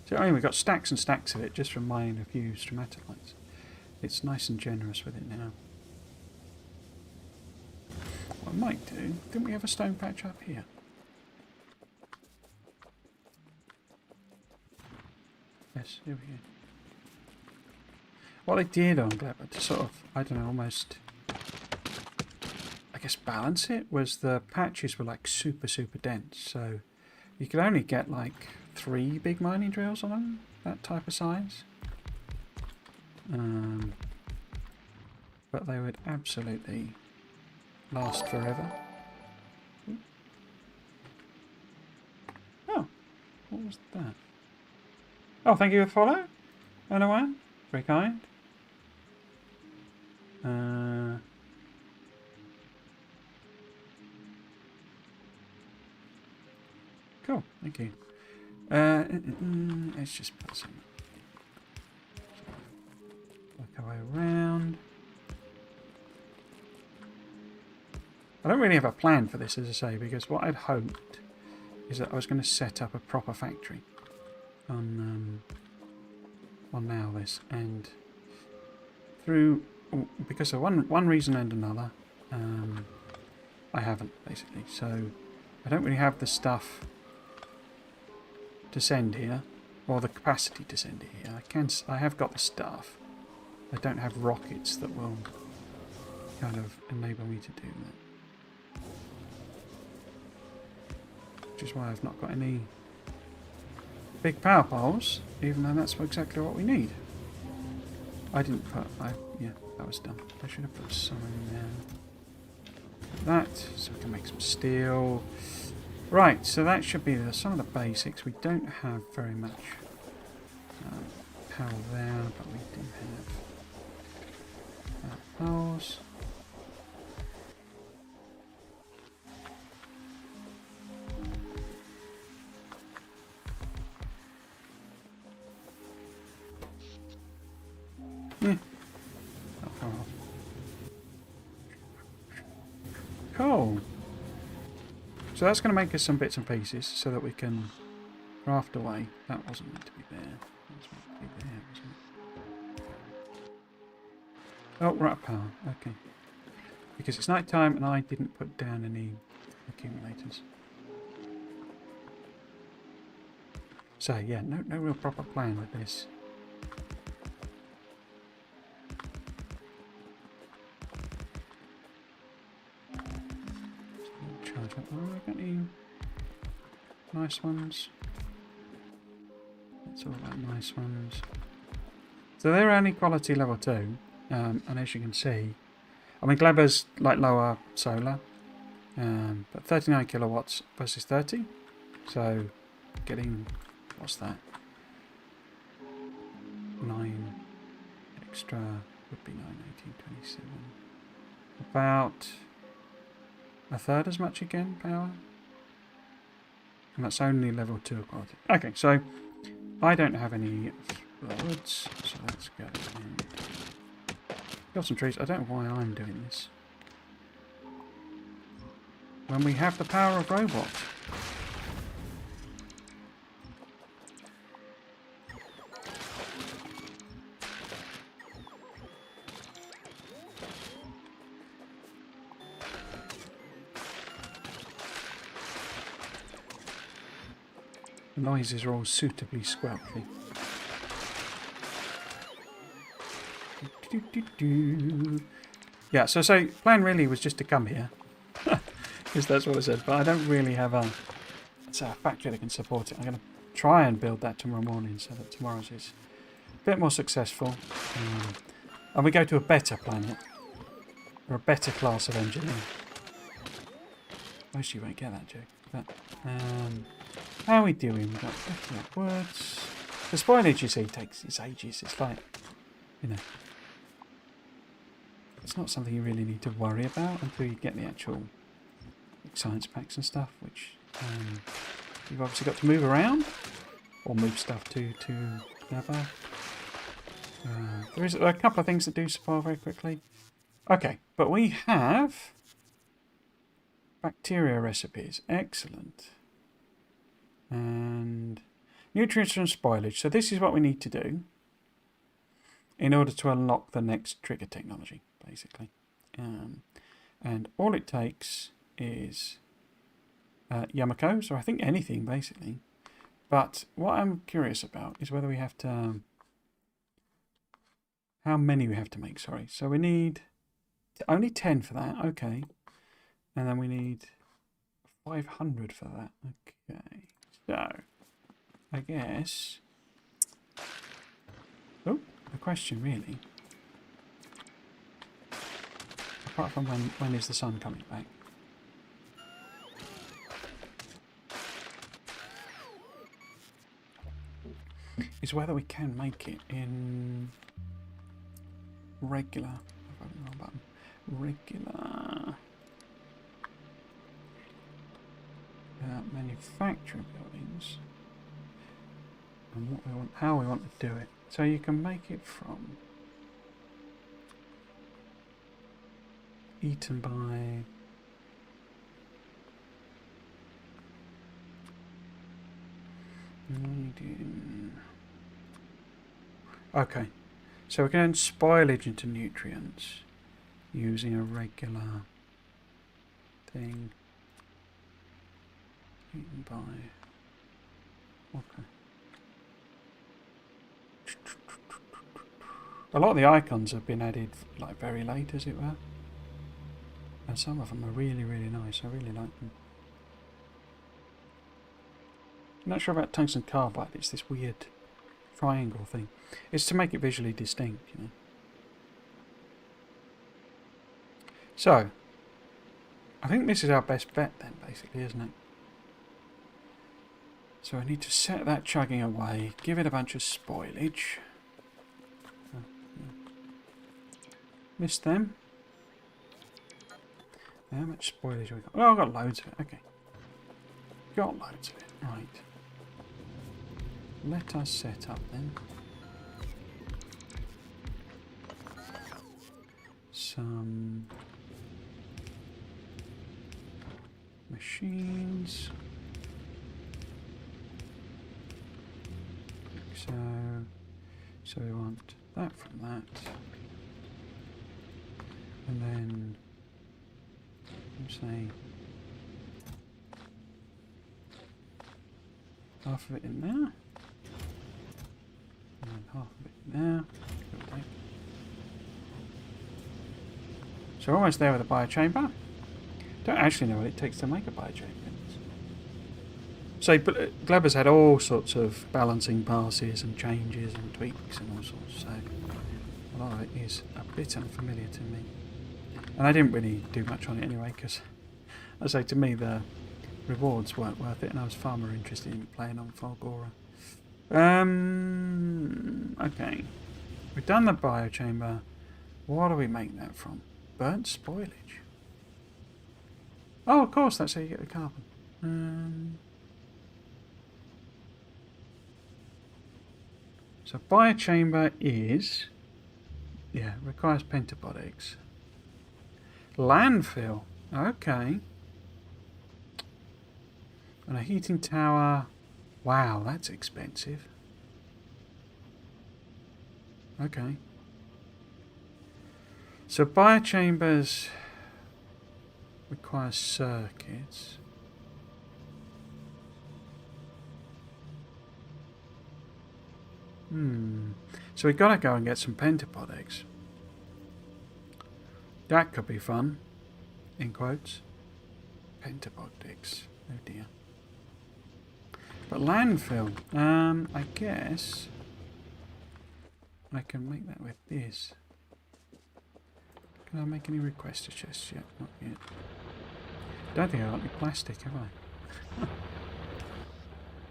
So I mean, we've got stacks and stacks of it just from mining a few stromatolites. It's nice and generous with it now. What I might do, didn't we have a stone patch up here? Yes, here we go. What they did on Gleba to sort of, I don't know, almost, I guess, balance it, was the patches were like super dense, so you could only get like 3 big mining drills on them, that type of size. But they would absolutely last forever. Oh, what was that? Oh, thank you for the follow, Anawan. Very kind. Cool, thank you. Let's just put some. Work our way around. I don't really have a plan for this, as I say, because what I'd hoped is that I was going to set up a proper factory on now this, and through because of one reason and another, I haven't basically. So I don't really have the stuff to send here, or the capacity to send it here. I have got the stuff. I don't have rockets that will kind of enable me to do that. Which is why I've not got any big power poles, even though that's exactly what we need. I didn't put, yeah, that was dumb. I should have put some in there. Like that, so we can make some steel. Right, so that should be some of the basics. We don't have very much power there, but we do have poles. Yeah. Oh. Cool. So that's going to make us some bits and pieces so that we can craft away. That wasn't meant to be there. That was meant to be there, wasn't it? Oh, we're out of power. Okay. Because it's night time and I didn't put down any accumulators. So yeah, no real proper plan with this. Charge up. Oh, I got any nice ones. It's all about nice ones. So they're only quality level 2. And as you can see, I mean, Gleba's like lower solar. But 39 kilowatts versus 30. So getting, what's that? 9 extra would be 9, 18, 27. About a third as much again, power. And that's only level 2 quality. Okay, so I don't have any woods, so let's go and got some trees. I don't know why I'm doing this. When we have the power of robot. The noises are all suitably squelchy. Yeah, so plan really was just to come here. Because that's what I said. But I don't really have a factory that can support it. I'm going to try and build that tomorrow morning so that tomorrow's is a bit more successful. And we go to a better planet. Or a better class of engineer. Most of you won't get that joke. But, how are we doing? We've got plenty of words. The spoilage, you see, takes its ages. It's like, you know, it's not something you really need to worry about until you get the actual science packs and stuff, which you've obviously got to move around or move stuff to Gleba. There is a couple of things that do spoil very quickly. Okay, but we have bacteria recipes. Excellent. And nutrients from spoilage. So this is what we need to do in order to unlock the next trigger technology, basically. And all it takes is Yamakos, or I think anything, basically. But what I'm curious about is whether we have to... how many we have to make, sorry. So we need only 10 for that, okay. And then we need 500 for that, okay. So, I guess... oh, the question really. Apart from when is the sun coming back? Is whether we can make it in regular. Regular manufacturing buildings, and what we want, how we want to do it. So you can make it from eaten by medium. Okay, so we can spoilage into nutrients using a regular thing. Eaten by. Okay. A lot of the icons have been added like very late, as it were. And some of them are really, really nice. I really like them. I'm not sure about tungsten carbide. It's this weird triangle thing. It's to make it visually distinct, you know. So, I think this is our best bet then, basically, isn't it? So I need to set that chugging away, give it a bunch of spoilage. Oh, yeah. Missed them. How much spoilage have we got? Oh, I've got loads of it, okay. Got loads of it, right. Let us set up then some machines. So we want that from that, and then say half of it in there, and half of it in there. Okay. So we're almost there with a biochamber. Don't actually know what it takes to make a biochamber. So Gleba's had all sorts of balancing passes and changes and tweaks and all sorts, so a lot of it is a bit unfamiliar to me. And I didn't really do much on it anyway, because I say to me the rewards weren't worth it, and I was far more interested in playing on Fulgora. Okay. We've done the biochamber. What do we make that from? Burnt spoilage. Oh, of course, that's how you get the carbon. So biochamber is... yeah, requires pentabodics. Landfill. Okay. And a heating tower. Wow, that's expensive. Okay. So biochambers require circuits. So we've got to go and get some pentabodics. That could be fun. In quotes. Pentabodics. Oh dear. But landfill. I guess I can make that with this. Can I make any request to chests yet? Not yet. Don't think I've got any plastic, have I?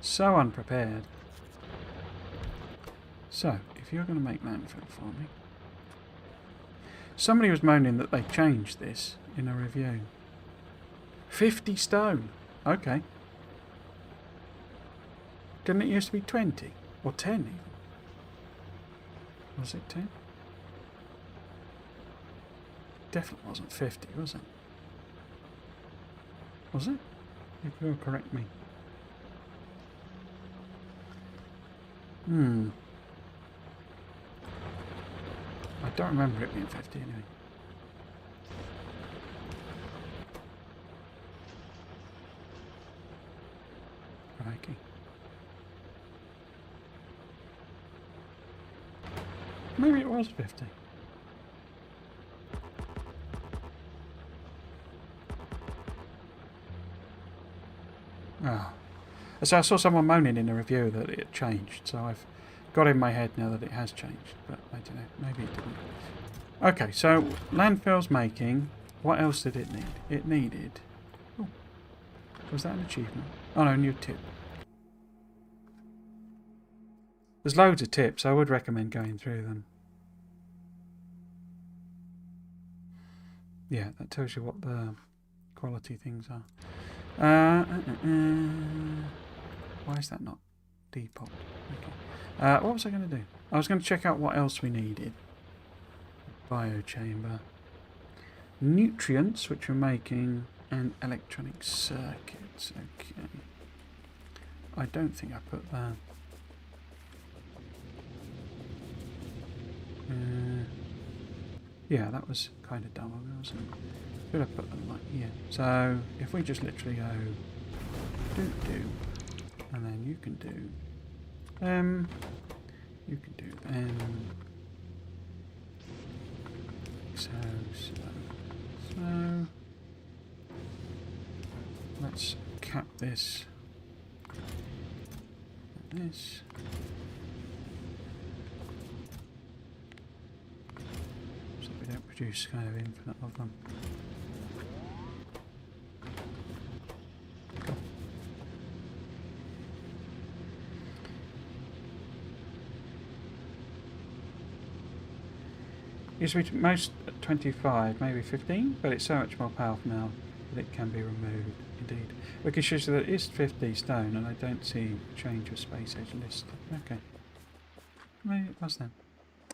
So unprepared. So, if you're going to make landfill for me... Somebody was moaning that they changed this in a review. 50 stone. Okay. Didn't it used to be 20? Or 10 even? Was it 10? Definitely wasn't 50, was it? Was it? You will correct me. I don't remember it being 50 anyway. Crikey. Maybe it was 50. Ah. So I saw someone moaning in a review that it changed, so I've got in my head now that it has changed, but I don't know, maybe it didn't. Okay, so landfill's making. What else did it need? It needed... oh, was that an achievement? Oh no, new tip. There's loads of tips, I would recommend going through them. Yeah, that tells you what the quality things are. Why is that not depop? Okay. What was I going to do? I was going to check out what else we needed. Biochamber. Nutrients, which we're making, and electronic circuits. Okay. I don't think I put that. Yeah, that was kind of dumb, wasn't it? Could have put them like here. So, if we just literally go do, and then you can do you can do so let's cap this and this. So we don't produce kind of infinite of them. Cool. Used to be most 25, maybe 15, but it's so much more powerful now that it can be removed. Indeed. We can show that it is 50 stone, and I don't see change of space age list. Okay. Maybe it was then.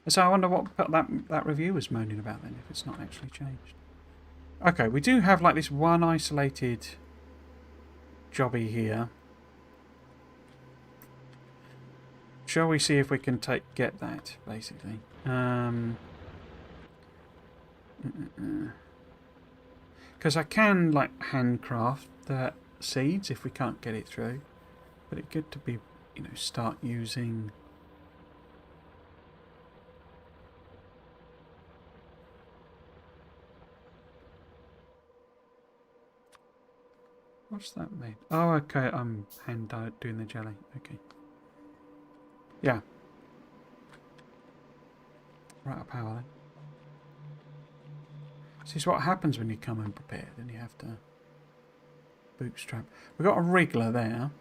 So I wonder what that review was moaning about then, if it's not actually changed. Okay, we do have like this one isolated jobby here. Shall we see if we can get that, basically? Because I can like handcraft the seeds if we can't get it through, but it's good to be, you know, start using. What's that mean? Oh, okay. I'm hand doing the jelly. Okay. Yeah. Right up power then. This is what happens when you come unprepared and you have to bootstrap. We've got a wriggler there.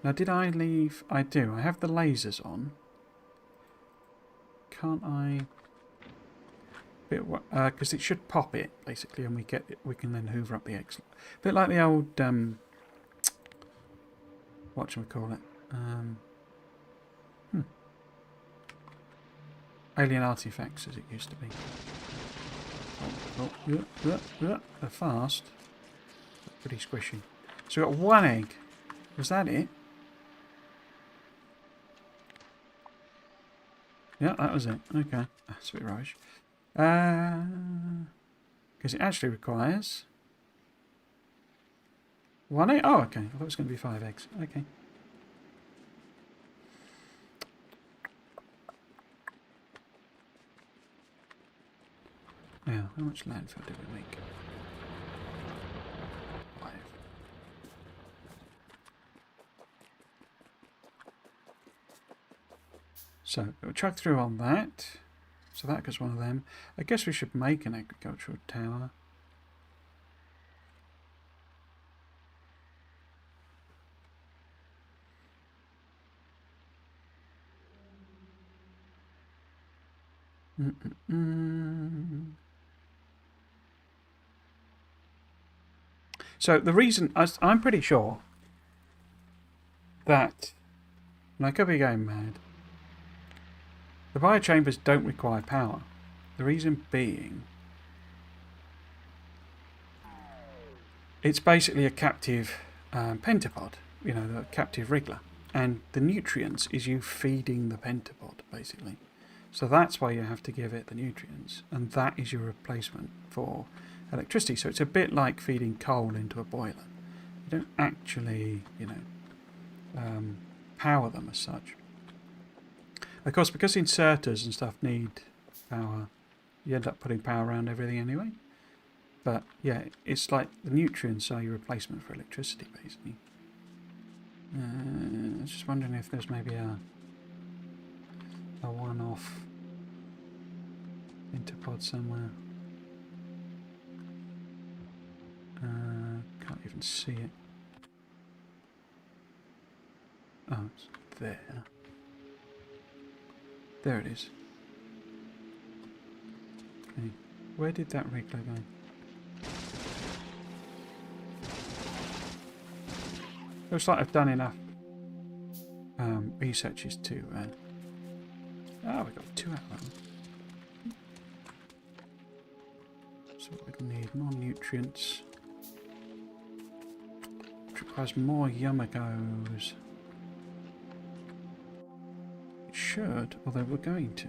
Now, did I leave? I do. I have the lasers on. Can't I? Because it should pop it basically, and we can then hoover up the eggs. A bit like the old what shall we call it? Alien artifacts, as it used to be. They're fast. Pretty squishy. So we got one egg. Was that it? Yeah, that was it. Okay. That's a bit rubbish. Because it actually requires... one egg? Oh, okay. I thought it was going to be 5 eggs. Okay. Now, how much landfill did we make? 5. So, we'll chuck through on that. So that goes one of them. I guess we should make an agricultural tower. So the reason, I'm pretty sure that, and I could be going mad, the biochambers don't require power. The reason being, it's basically a captive pentapod, you know, the captive wriggler. And the nutrients is you feeding the pentapod, basically. So that's why you have to give it the nutrients. And that is your replacement for electricity. So it's a bit like feeding coal into a boiler. You don't actually, you know, power them as such. Of course, because inserters and stuff need power, you end up putting power around everything anyway. But yeah, it's like the nutrients are your replacement for electricity, basically. I was just wondering if there's maybe a one-off interpod somewhere. Can't even see it. Oh, it's there. There it is. Okay. Where did that wriggler go? Looks like I've done enough researches to... oh, we got 2 out of them. So we need more nutrients. Which requires more yamagos. It should, although we're going to.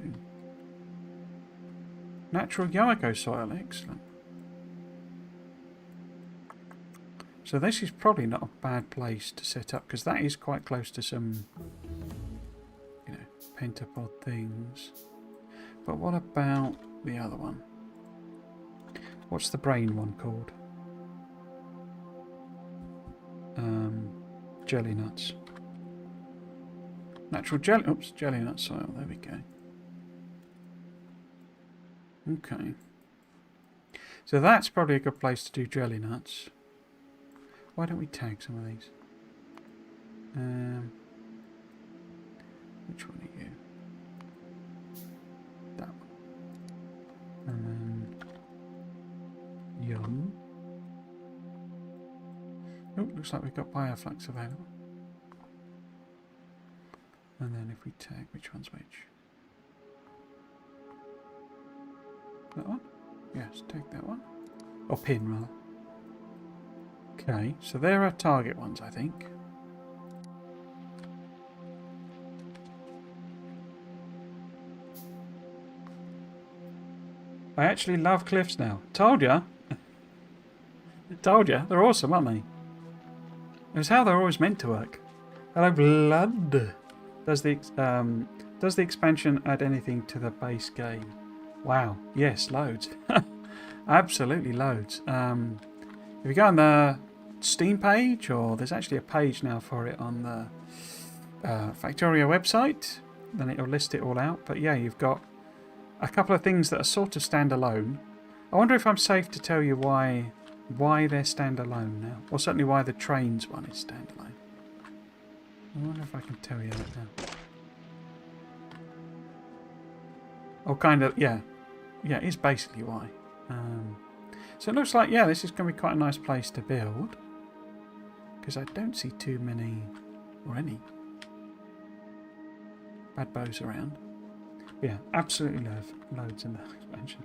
Natural yamago soil, excellent. So this is probably not a bad place to set up, because that is quite close to some, you know, pentapod things. But what about the other one? What's the brain one called? Jelly nuts. Natural jelly. Oops, jelly nut soil. There we go. Okay. So that's probably a good place to do jelly nuts. Why don't we tag some of these? Which one are you? That one. And then yum. Oh, looks like we've got bioflux available. And then if we tag, which one's which? That one? Yes, take that one. Or pin, rather. Okay, so there are target ones, I think. I actually love cliffs now. Told ya. Told ya. They're awesome, aren't they? It's how they're always meant to work. Hello, blood. Does the expansion add anything to the base game? Wow. Yes, loads. Absolutely loads. If you go on the Steam page, or there's actually a page now for it on the Factorio website. Then it'll list it all out. But yeah, you've got a couple of things that are sort of standalone. I wonder if I'm safe to tell you why they're standalone now. Or certainly why the trains one is standalone. I wonder if I can tell you that now. Oh, kind of, yeah. Yeah, it is basically why. So it looks like, yeah, this is going to be quite a nice place to build. Because I don't see too many, or any, bad bows around. But yeah, absolutely loads in the expansion.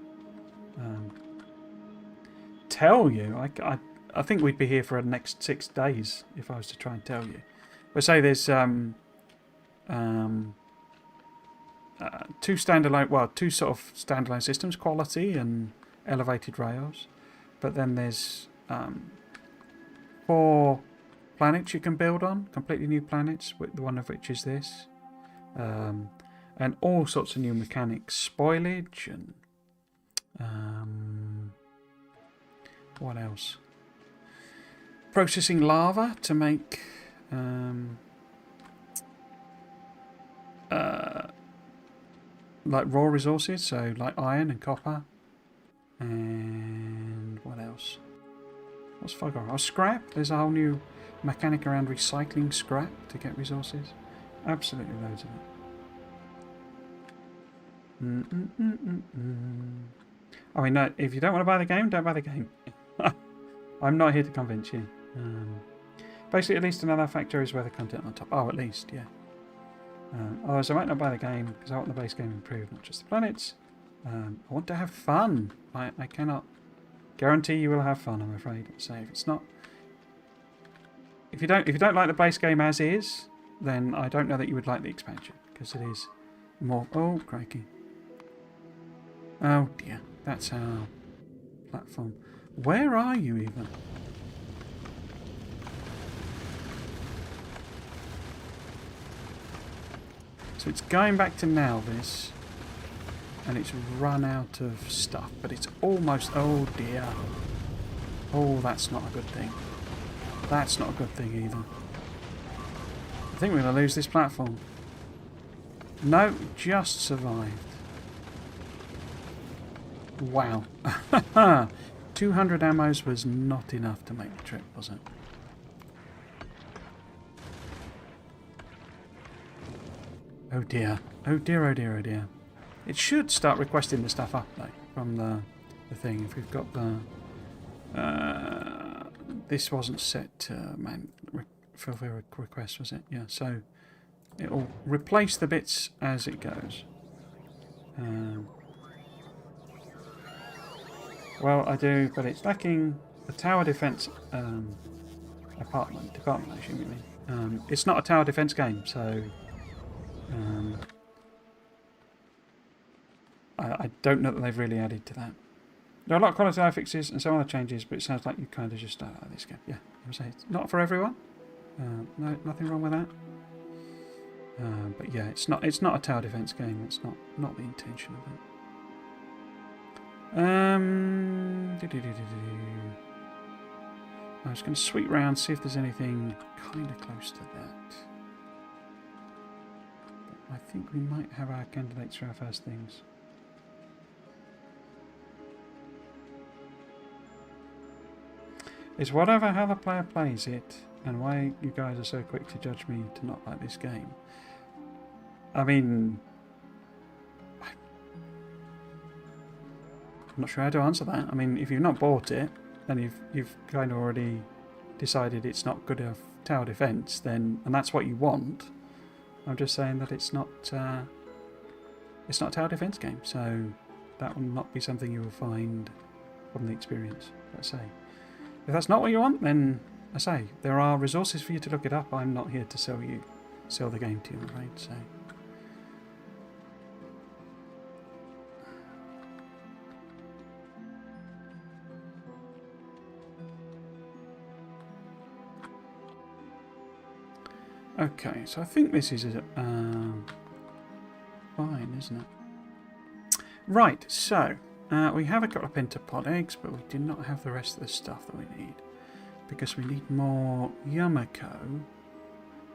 Tell you, I think we'd be here for the next 6 days if I was to try and tell you. But say there's two standalone, well, two sort of standalone systems, quality and elevated rails. But then there's 4 planets you can build on, completely new planets, one of which is this. And all sorts of new mechanics, spoilage and what else? Processing lava to make like raw resources, so like iron and copper. And what else? What's fuck off? Oh, scrap. There's a whole new mechanic around recycling scrap to get resources. Absolutely loads of it. I mean, no, if you don't want to buy the game, don't buy the game. I'm not here to convince you. Basically, at least another factor is where the content on top. Oh, at least, yeah. Otherwise, I might not buy the game because I want the base game improved, not just the planets. I want to have fun. I cannot guarantee you will have fun, I'm afraid. So if it's not, if you don't like the base game as is, then I don't know that you would like the expansion because it is more. Oh, crikey! Oh dear, that's our platform. Where are you even? So it's going back to Nalvis. And it's run out of stuff, but it's almost... Oh dear. Oh, that's not a good thing. That's not a good thing either. I think we're going to lose this platform. No, just survived. Wow. 200 ammos was not enough to make the trip, was it? Oh dear. Oh dear, oh dear, oh dear. It should start requesting the stuff up, though, from the thing. If we've got the... this wasn't set to fulfill request, was it? Yeah, so it'll replace the bits as it goes. Well, I do, but it's lacking the tower defense department, I assume you mean. It's not a tower defense game, so... I don't know that they've really added to that. There are a lot of quality life fixes and some other changes, but it sounds like you kind of just start out of this game. Yeah, I would say it's not for everyone. No, nothing wrong with that. But yeah, it's not a tower defense game. It's not the intention of it. I was going to sweep round, see if there's anything kind of close to that. But I think we might have our candidates for our first things. It's whatever how the player plays it, and why you guys are so quick to judge me to not like this game. I mean, I'm not sure how to answer that. I mean, if you've not bought it, and you've kind of already decided it's not good enough tower defense, then and that's what you want. I'm just saying that it's not a tower defense game, so that will not be something you will find from the experience. Let's say. If that's not what you want, then I say there are resources for you to look it up. I'm not here to sell the game to you, I'm afraid. So. Okay, so I think this is fine, isn't it? Right, so we have a couple of pentapod eggs, but we do not have the rest of the stuff that we need. because we need more Yumiko,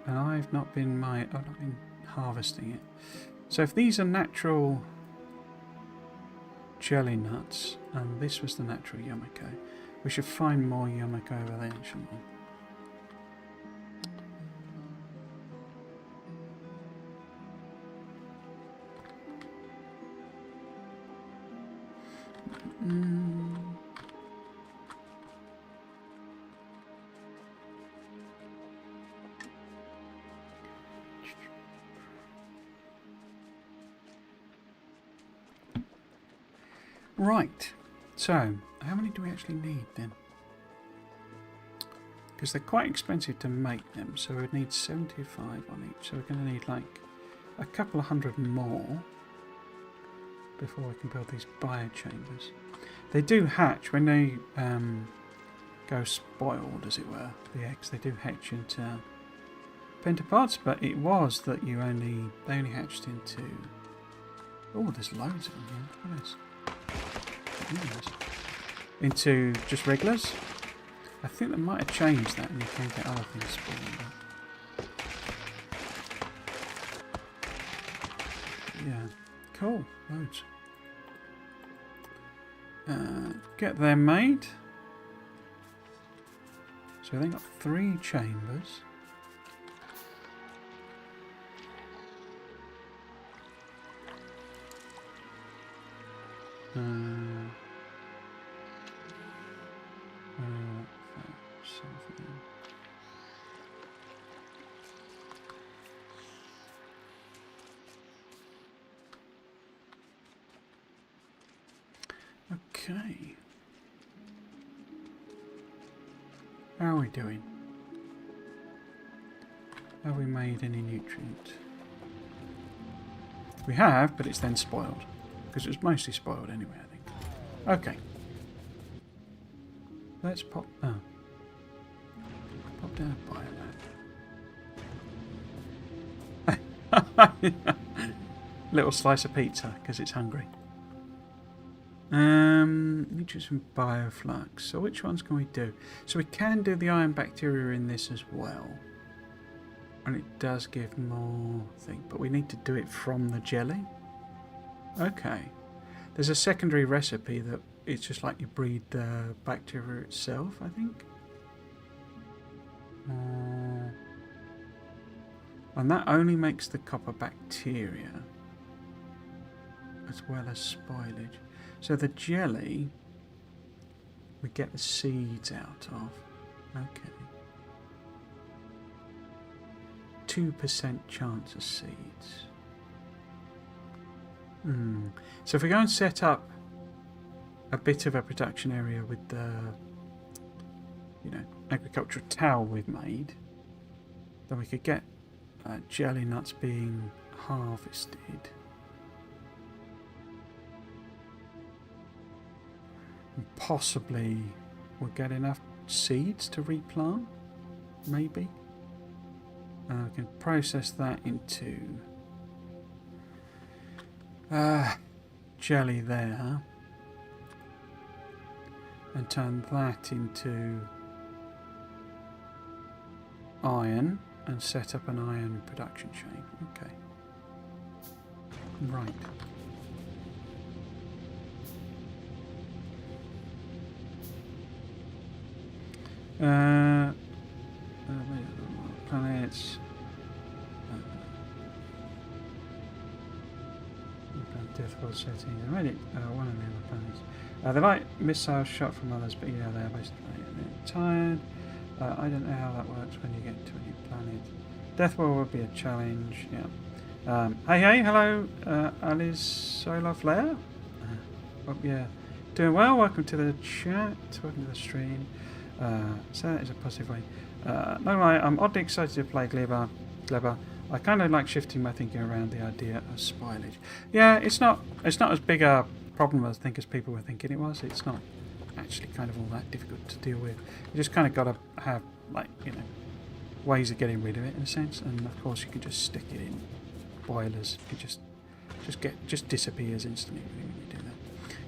and I've not been harvesting it. So if these are natural jelly nuts, and this was the natural Yumiko, we should find more Yumiko over there, shouldn't we? Right, so how many do we actually need then? Because they're quite expensive to make them, so we'd need 75 on each, so we're going to need like a couple of hundred more before we can build these biochambers. They do hatch when they go spoiled, as it were, the eggs. They do hatch into pentapods, but it was that they only hatched into... Oh, there's loads of them here. Look at this. Into just regulars. I think they might have changed that and you can get other things spawned. Yeah, cool, loads. Get them made. So they got 3 chambers. Okay. How are we doing? Have we made any nutrient? We have, but it's then spoiled. Because it was mostly spoiled anyway, I think. Okay. Let's pop... Oh. Pop down biomap. Little slice of pizza, because it's hungry. Nutrients from bioflux. So which ones can we do? So we can do the iron bacteria in this as well. And it does give more thing. But we need to do it from the jelly. Okay. There's a secondary recipe that it's just like you breed the bacteria itself, I think. And that only makes the copper bacteria as well as spoilage. So the jelly we get the seeds out of. Okay. 2% chance of seeds. So if we go and set up a bit of a production area with the, agricultural towel we've made, then we could get jelly nuts being harvested. And possibly we'll get enough seeds to replant, maybe. We can process that into jelly there and turn that into iron and set up an iron production chain. Okay. Right. Planets. Difficult settings. I made it one of the other planets. They like missiles shot from others, but yeah, they are basically tired. I don't know how that works when you get to a new planet. Death War would be a challenge. Yeah. Hey, hello, Alice Solar Flare. Hope you're doing well. Welcome to the chat. Welcome to the stream. So that is a positive way. No lie, I'm oddly excited to play Gleba. I kind of like shifting my thinking around the idea of spoilage. Yeah, it's not as big a problem as I think as people were thinking it was. It's not actually kind of all that difficult to deal with. You just kind of got to have ways of getting rid of it in a sense, and of course you can just stick it in boilers. It just disappears instantly when you do that.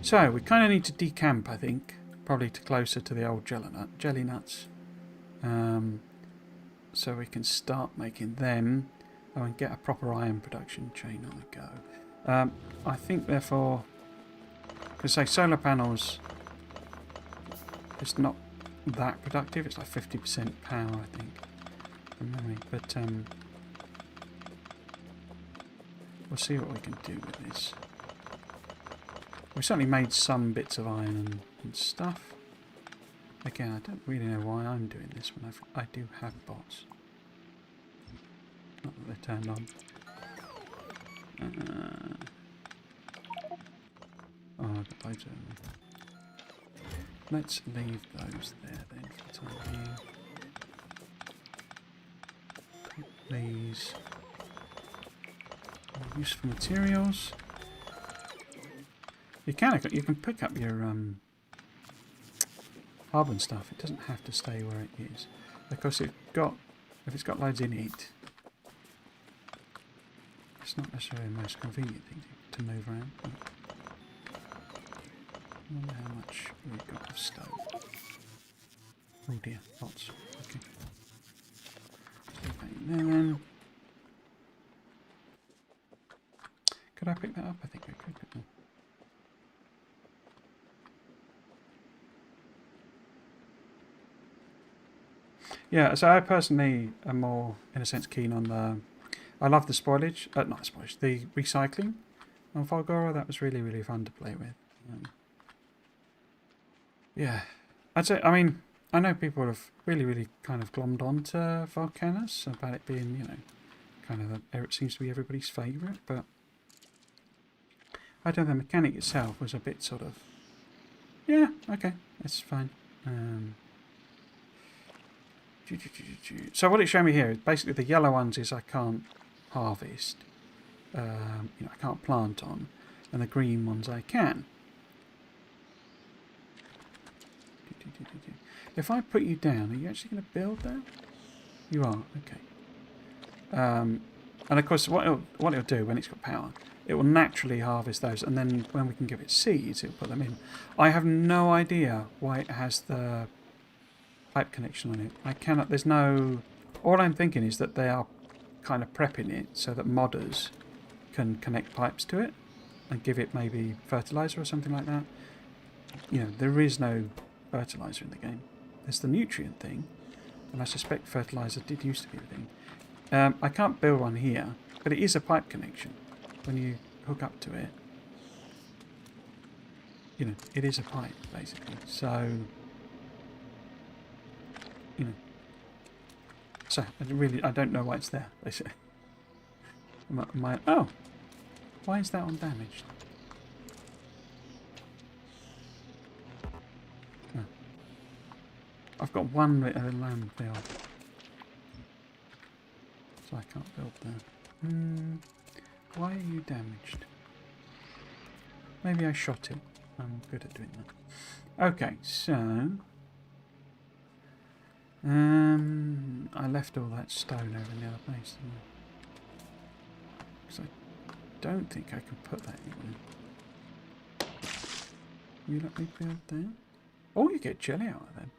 So we kind of need to decamp, I think, probably to closer to the old jelly nuts. So we can start making them. Oh, and get a proper iron production chain on the go. I think, therefore, because say solar panels, it's not that productive. It's like 50% power, I think, from memory. But we'll see what we can do with this. We certainly made some bits of iron and stuff. Again, I don't really know why I'm doing this when I do have bots. Not that they're turned on. Oh, I've got loads of them. Let's leave those there then for the time being. These useful materials. You can pick up your hub and stuff. It doesn't have to stay where it is. Because if it's got loads in it, it's not necessarily the most convenient thing to move around. I wonder how much we've got of stove. Oh dear, lots. Okay. Then. Could I pick that up? I think I could. Yeah, so I personally am more, in a sense, keen on the... I love the spoilage, not spoilage, the recycling on Fulgora. That was really, really fun to play with. Yeah, I'd say, I mean, I know people have really, really kind of glommed onto Volcanus about it being, you know, kind of, it seems to be everybody's favourite, but I don't know, the mechanic itself was a bit sort of, yeah, okay, that's fine. So what it's showing me here is basically the yellow ones is I can't harvest, you know, I can't plant on, and the green ones I can. If I put you down, are you actually going to build there? You are, okay. And of course, what it'll do when it's got power, it will naturally harvest those, and then when we can give it seeds, it'll put them in. I have no idea why it has the pipe connection on it. I cannot, there's no... All I'm thinking is that they are kind of prepping it so that modders can connect pipes to it and give it maybe fertilizer or something like that. You know, there is no fertilizer in the game. There's the nutrient thing, and I suspect fertilizer did used to be the thing. I can't build one here, but it is a pipe connection. When you hook up to it, you know, it is a pipe, basically. So... You know, so I don't know why it's there. Basically, oh, why is that undamaged? Oh. I've got one bit of land built, so I can't build there. Why are you damaged? Maybe I shot it. I'm good at doing that. Okay, so. I left all that stone over in the other place, because I don't think I can put that anywhere. You let me build there? Oh, you get jelly out of them.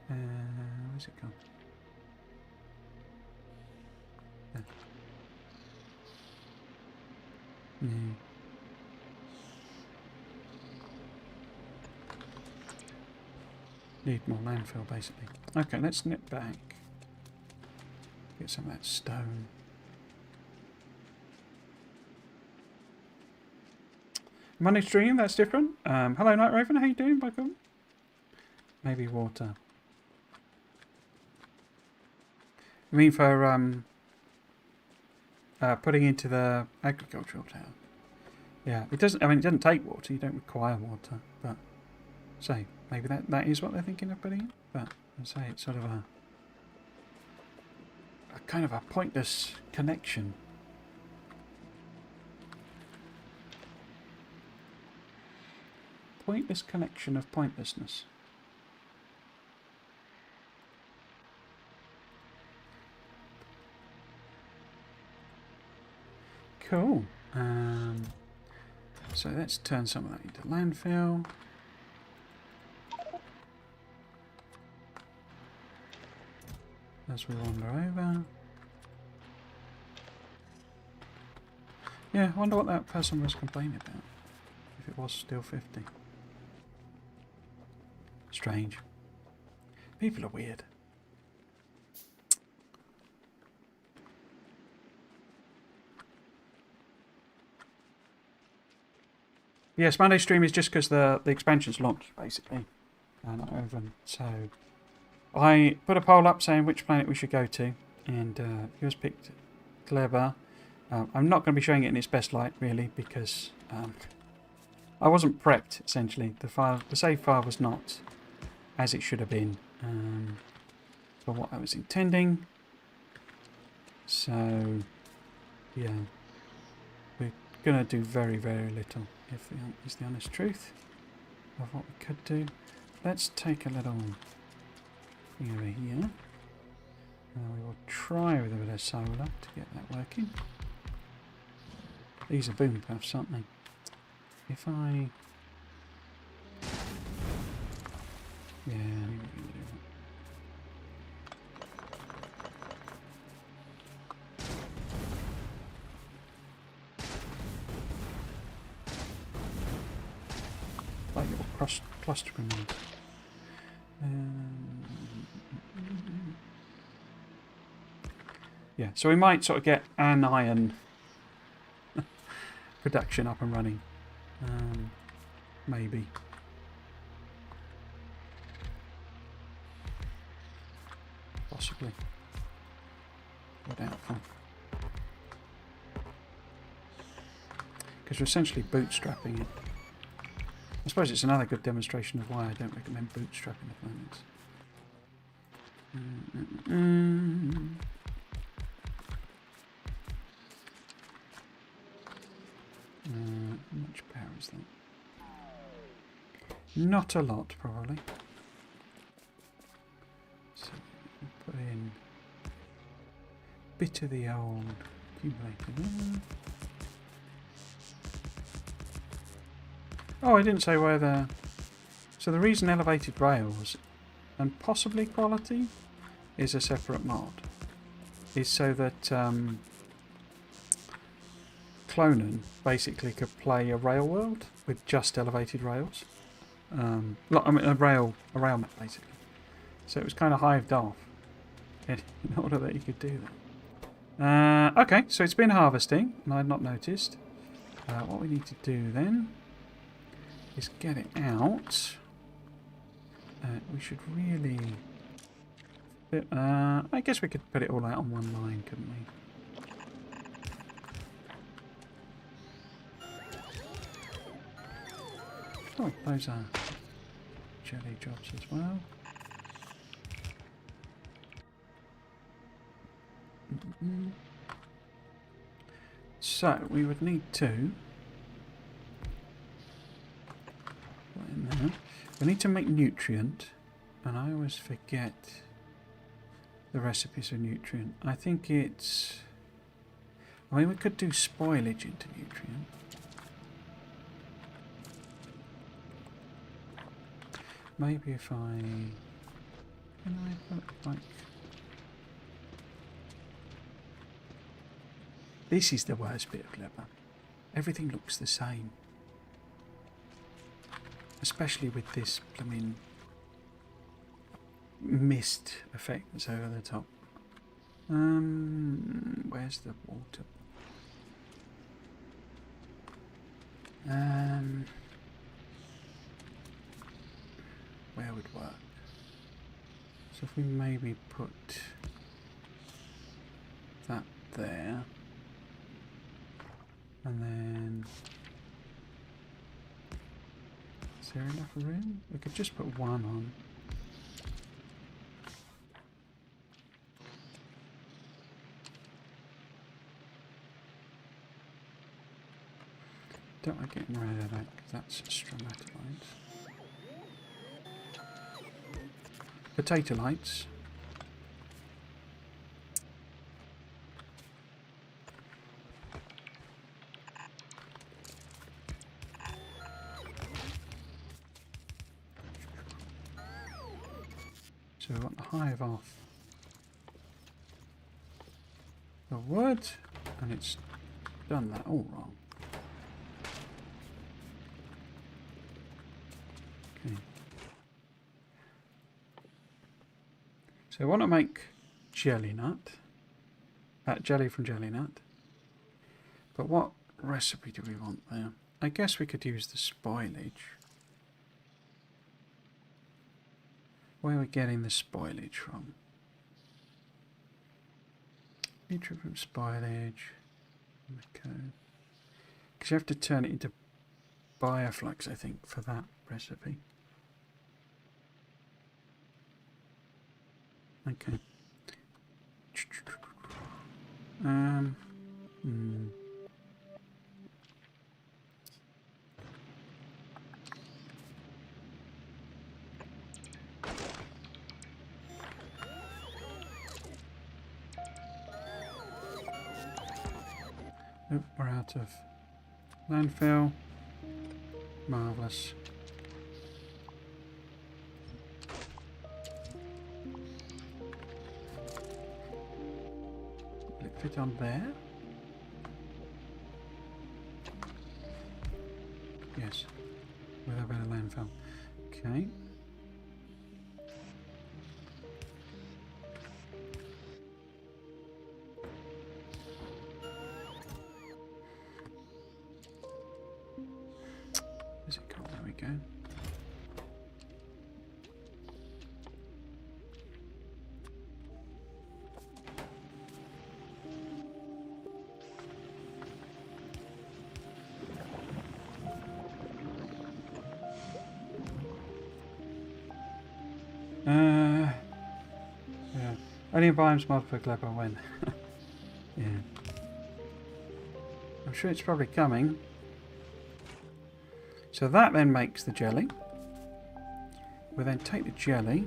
Where's it gone? There. Yeah. Need more landfill, basically. Okay, let's nip back. Get some of that stone. Money stream, that's different. Hello, Night Raven. How you doing, Michael? Maybe water. You mean for putting into the agricultural tower? Yeah, it doesn't. I mean, it doesn't take water. You don't require water, but say. Maybe that is what they're thinking of putting in, but I'd say it's sort of a kind of a pointless connection. Pointless connection of pointlessness. Cool. So let's turn some of that into landfill. as we wander over. Yeah, I wonder what that person was complaining about. If it was still 50. Strange. People are weird. Yes, Monday stream is just because the expansion's launched, basically. Not over. So I put a poll up saying which planet we should go to, and yours picked Gleba. I'm not going to be showing it in its best light, really, because I wasn't prepped, essentially. The save file was not as it should have been for what I was intending. So, yeah. We're going to do very, very little, if is the honest truth of what we could do. Let's take a little thing over here. We will try with a bit of solar to get that working. These are boom puffs, aren't they? If I... Yeah, I think we can do that. Like little cluster grenades. Yeah, so we might sort of get an iron production up and running. Maybe. Possibly. Or doubtful. Because we're essentially bootstrapping it. I suppose it's another good demonstration of why I don't recommend bootstrapping the planets. How much power is that? Not a lot, probably. So we'll put in a bit of the old accumulator there. Oh, I didn't say where the... So the reason elevated rails, and possibly quality, is a separate mod, is so that Clonan basically could play a rail world with just elevated rails. I mean a rail map basically. So it was kind of hived off in order that you could do that. Okay, so it's been harvesting, and I had not noticed. What we need to do then is get it out. We should really... I guess we could put it all out on one line, couldn't we? Oh, those are jelly jobs as well. So, we would need to... Put in there. We need to make nutrient, and I always forget the recipes for nutrient. I think it's... I mean, we could do spoilage into nutrient. Maybe if I... Can I put like... This is the worst bit of Gleba. Everything looks the same. Especially with this blooming mist effect that's over the top. Where's the water? Where would work? So if we maybe put that there, and then is there enough room? We could just put one on. Don't like getting rid of that because that's stromatolites. Potato lights. So we want the hive off the wood, and it's done that all wrong. Okay. So I want to make jelly nut. Jelly from jelly nut. But what recipe do we want there? I guess we could use the spoilage. Where are we getting the spoilage from? Nutrient from spoilage. Okay. Because you have to turn it into bioflux, I think, for that recipe. Okay. Oh, we're out of landfill. Marvellous. Will it fit on there? Yes. With a bit of landfill. Okay. Is it cold? There we go. Yeah. Only biomes mod for Gleba when. Yeah. I'm sure it's probably coming. So that then makes the jelly. We'll then take the jelly.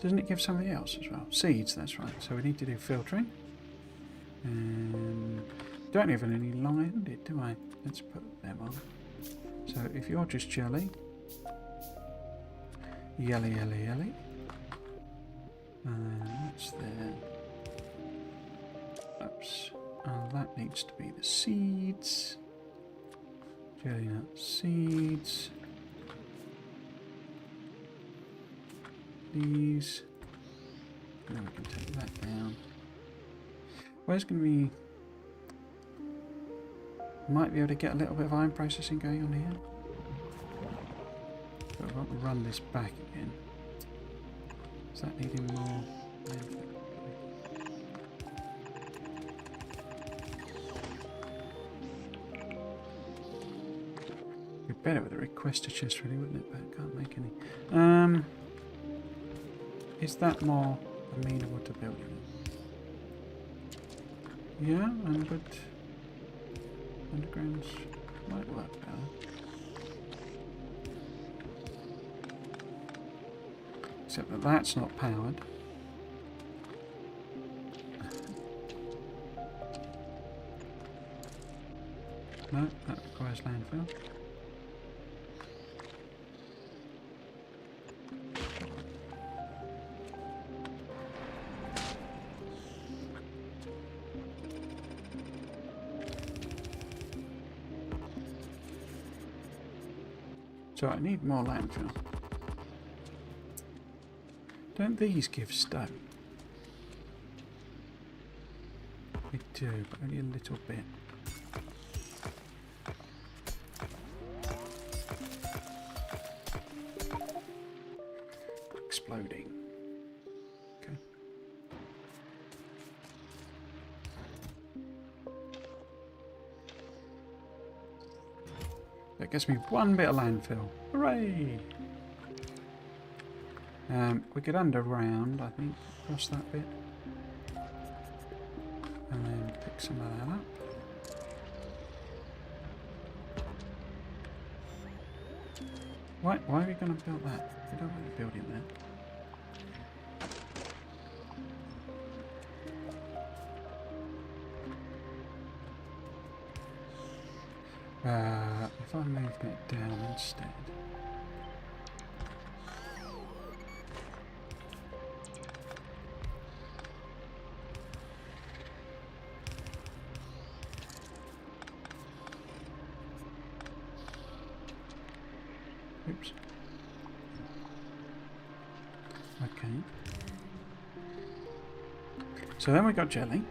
Doesn't it give something else as well? Seeds, that's right. So we need to do filtering. And don't have any line, do I? Let's put them on. So if you're just jelly. Yelly, yelly, yelly. And that's there. Oops. And that needs to be the seeds. Jelly nut seeds. These. And then we can take that down. Where's going to be... Might be able to get a little bit of iron processing going on here. But I want to run this back again. Is that needing more? Be better with a requester chest really, wouldn't it? But I can't make any. Is that more amenable to building? Yeah, 100 undergrounds might work better. Except that that's not powered. No, that requires landfill. So I need more landfill. Don't these give stone? They do, but only a little bit. Exploding. Okay. That gets me one bit of landfill. Hooray! We could underground, I think, across that bit. And then pick some of that up. Why are we going to build that? We don't want to build in there. If I move it down instead. So then we got jelly.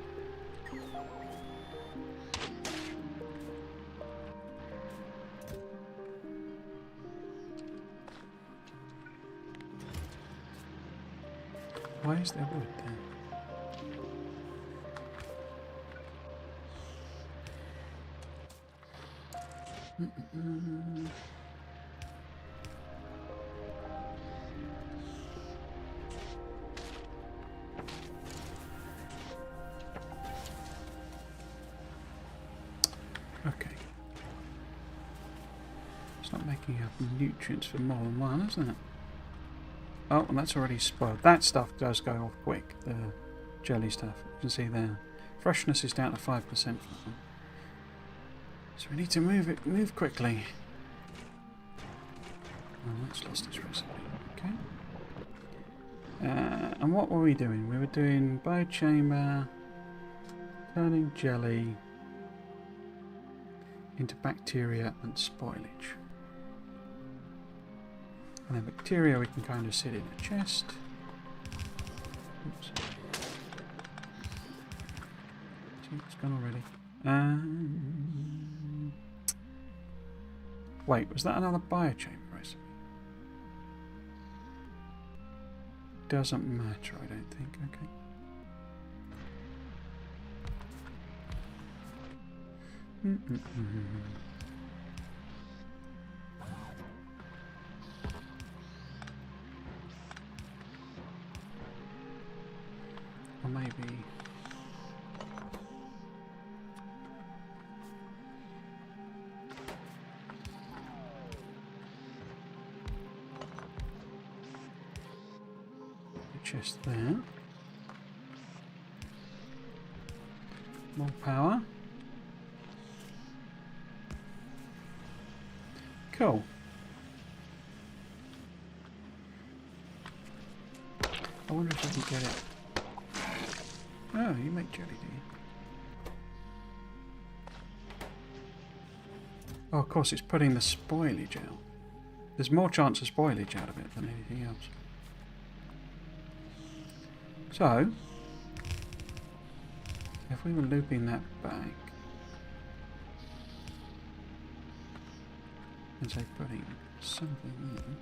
Why is there wood there? Okay. It's not making up nutrients for more than one, isn't it? Oh, and that's already spoiled. That stuff does go off quick, the jelly stuff. You can see there. Freshness is down to 5% for that one. So we need to move quickly. Oh, that's lost its recipe. Okay. And what were we doing? We were doing biochamber, turning jelly into bacteria and spoilage. And then bacteria we can kind of sit in a chest. Oops. See, it's gone already. Wait, was that another biochamber recipe? Doesn't matter, I don't think. Okay. Or maybe... chest there. More power. Cool. I wonder if I can get it. Oh, you make jelly, do you? Oh, of course, it's putting the spoilage out. There's more chance of spoilage out of it than anything else. So, if we were looping that back, and say putting something in,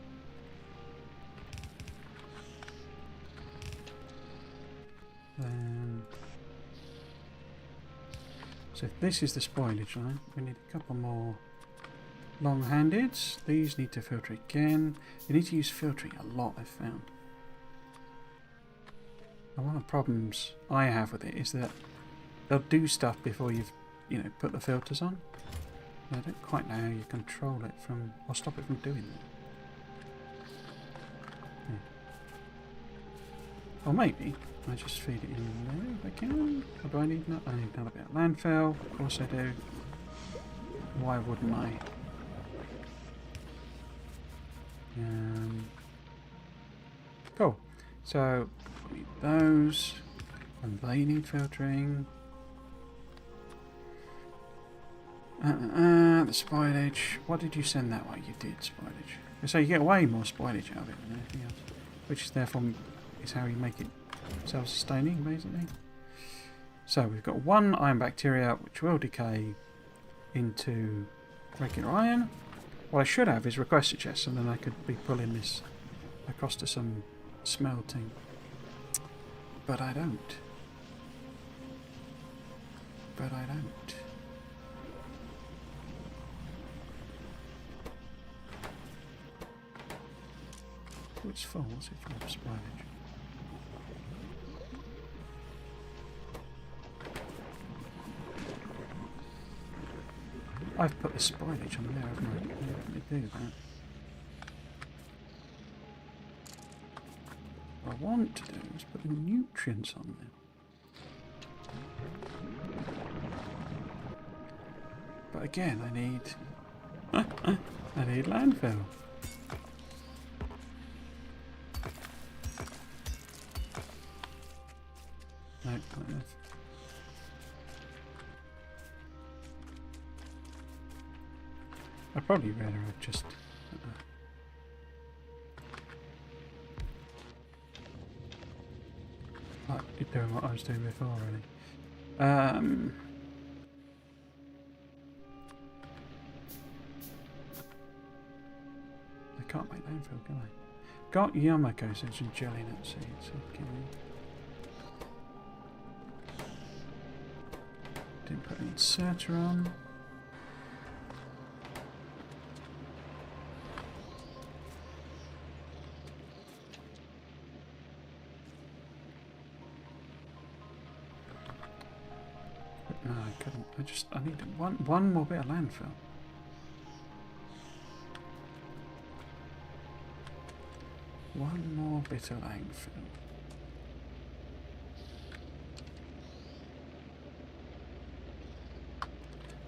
then, so if this is the spoilage line, we need a couple more long-handeds. These need to filter again. You need to use filtering a lot, I've found. And one of the problems I have with it is that they'll do stuff before you've, put the filters on. And I don't quite know how you control it from, or stop it from doing that. Yeah. Or maybe I just feed it in there if I can. Or do I need I need another bit of landfill. Of course I do. Why wouldn't I? Cool. So we need those, and they need filtering. The spoilage. What did you send that way? You did spoilage. So you get way more spoilage out of it than anything else, which is therefore is how you make it self-sustaining, basically. So we've got one iron bacteria which will decay into regular iron. What I should have is requester chests, and then I could be pulling this across to some smelting. But I don't. But I don't. Oh, it's full. What's it full of spoilage? I've put the spoilage on there, haven't I? Let me do that. What I want to do is put the nutrients on there. But again, I need landfill. No, not enough. I'd probably rather have just like doing what I was doing before, really. I can't make landfill, can I? Got Yamako seeds and jelly nut seeds. Okay. Didn't put an inserter on. No, I couldn't. I need one more bit of landfill. One more bit of landfill.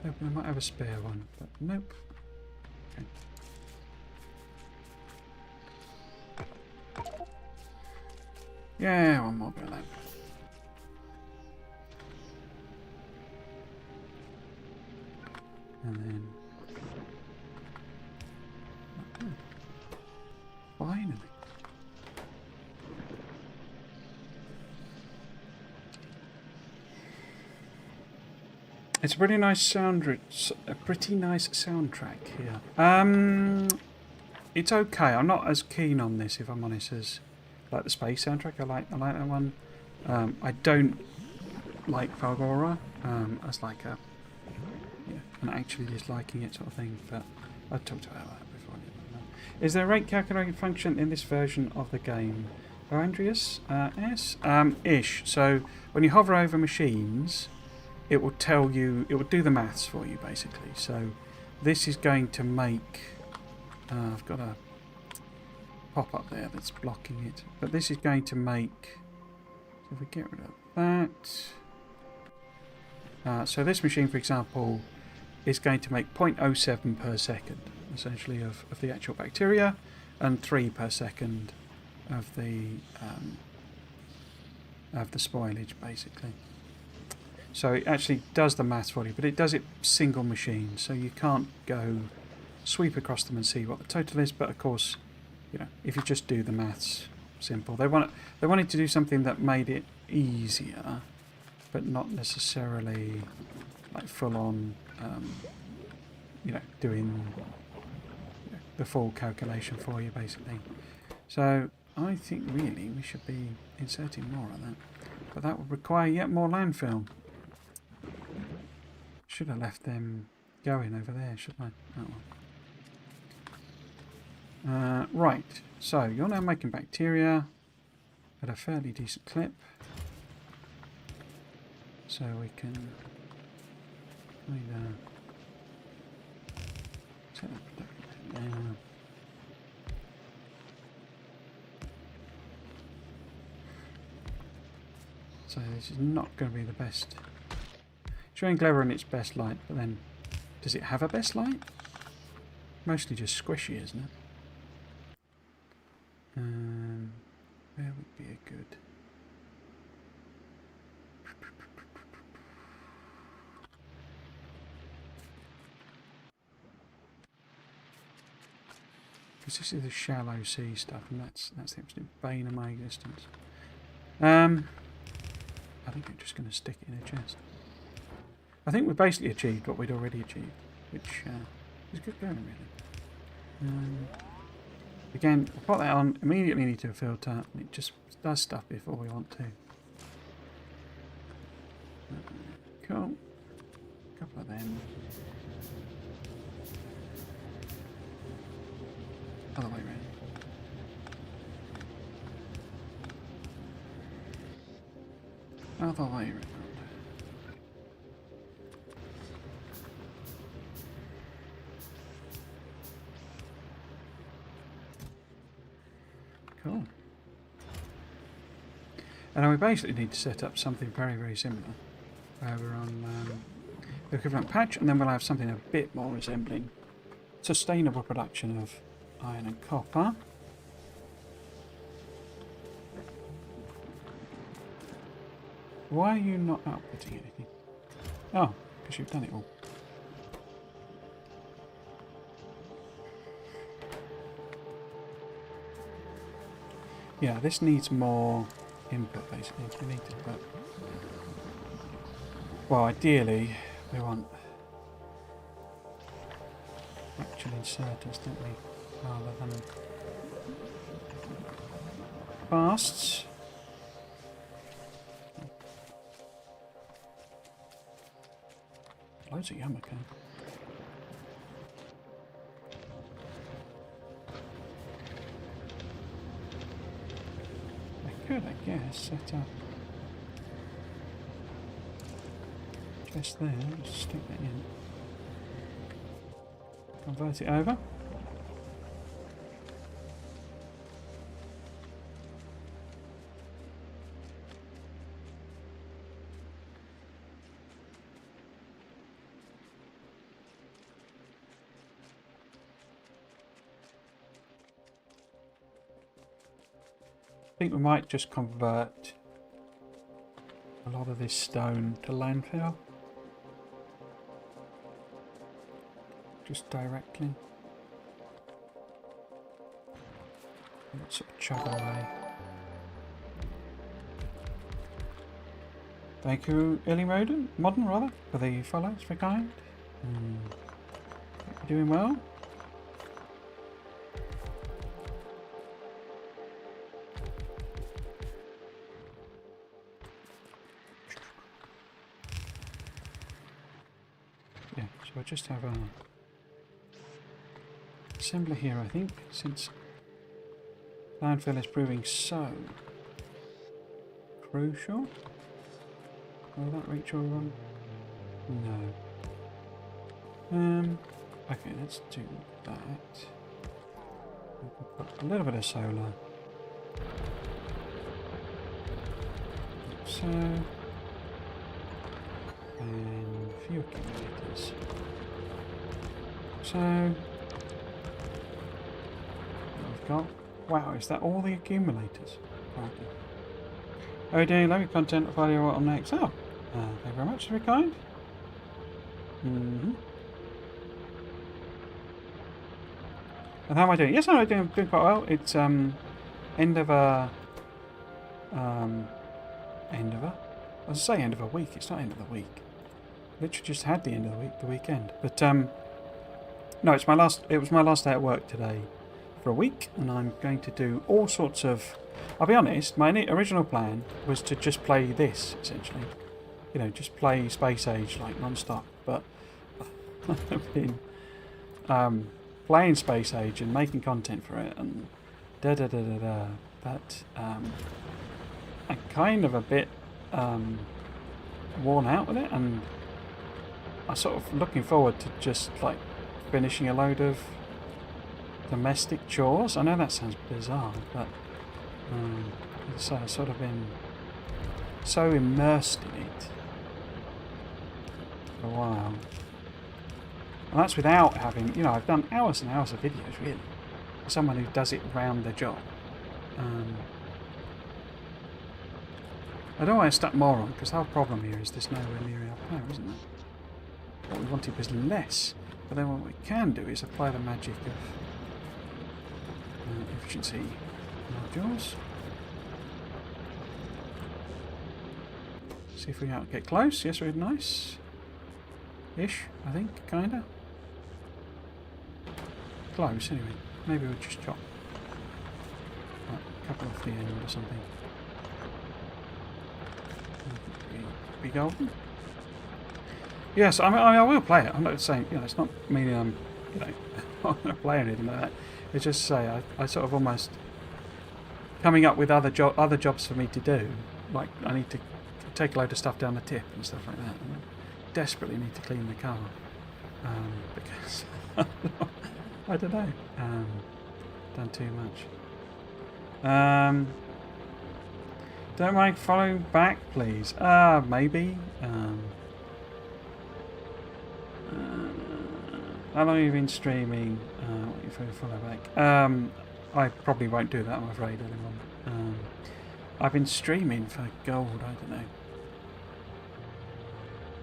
I might have a spare one, but nope. Okay. Yeah, one more bit of landfill. And then... finally. It's a pretty nice soundtrack here. It's okay. I'm not as keen on this, if I'm honest, as like the space soundtrack. I like that one. I don't like Valgora as like a and actually disliking it sort of thing. But I've talked about that before. Is there a rate calculating function in this version of the game? Oh, Andreas? Yes. Ish. So when you hover over machines, it will tell you, it will do the maths for you basically. So this is going to make, I've got a pop up there that's blocking it, but this is going to make, so if we get rid of that, so this machine for example is going to make 0.07 per second essentially of the actual bacteria and 3 per second of the spoilage basically. So it actually does the maths for you, but it does it single machine, so you can't go sweep across them and see what the total is. But of course, you know, if you just do the maths, simple. They wanted to do something that made it easier, but not necessarily like full on, you know, doing the full calculation for you basically. So I think really we should be inserting more of that, but that would require yet more landfill. Should have left them going over there, shouldn't I? Oh well. Right, so you're now making bacteria at a fairly decent clip. So we can set that there. So this is not going to be the best. Showing Gleba in its best light, but then does it have a best light? Mostly just squishy, isn't it? Where would be a good? Because this is the shallow sea stuff, and that's the absolute bane of my existence. I think I'm just going to stick it in a chest. I think we've basically achieved what we'd already achieved, which is good going, really. Again, we'll put that on, immediately need to filter, and it just does stuff before we want to. Cool. A couple of them. Other way around. Other way around. Cool. And we basically need to set up something very, very similar over on the equivalent patch, and then we'll have something a bit more resembling sustainable production of iron and copper. Why are you not outputting anything? Oh, because you've done it all. Yeah, this needs more input basically if we need to, but well, ideally we want actual inserters, don't we, rather than fasts. Loads of Yamaka. I could, I guess, set up just there, just stick that in. Convert it over. I think we might just convert a lot of this stone to landfill. Just directly. Sort of chug away. Thank you, early modern rather, for the follows for kind. You're doing well. Yeah, so I just have a assembler here, I think, since landfill is proving so crucial. Will that reach all one? No. Okay, let's do that. We can put a little bit of solar. Like so. And a few accumulators. So. We've got. Wow, is that all the accumulators? Right. How are we doing? Love your content. I'll follow you on next. Oh, thank you very much. Very kind. And how am I doing? Yes, I'm doing quite well. It's end of a I was say end of a week. It's not end of the week. Literally just had the end of the week, the weekend. But no, it's my last. It was my last day at work today for a week, and I'm going to do all sorts of. I'll be honest. My original plan was to just play this essentially. You know, just play Space Age like non-stop. But I've been playing Space Age and making content for it, and But I'm kind of a bit worn out with it, and I'm sort of looking forward to just like finishing a load of domestic chores. I know that sounds bizarre, but so I've sort of been so immersed in it for a while. And that's without having, you know, I've done hours and hours of videos, really. For someone who does it round their job. I don't want to stack more on, because the whole problem here is there's nowhere near our power, isn't there? What we wanted was less, but then what we can do is apply the magic of efficiency modules. See if we can get close. Yes, we're nice. Ish, I think, kinda. Close, anyway. Maybe we'll just chop a couple off the end or something. Be golden. Yes, I mean, I will play it. I'm not saying, you know, it's not meaning I'm, you know, not going to play anything like that. It's just to say I sort of almost coming up with other jobs for me to do. Like I need to take a load of stuff down the tip and stuff like that. And I desperately need to clean the car because I don't know, done too much. Don't mind following back, please. Maybe. How long have you been streaming? If I follow back, I probably won't do that. I'm afraid, anyone. I've been streaming for gold. I don't know.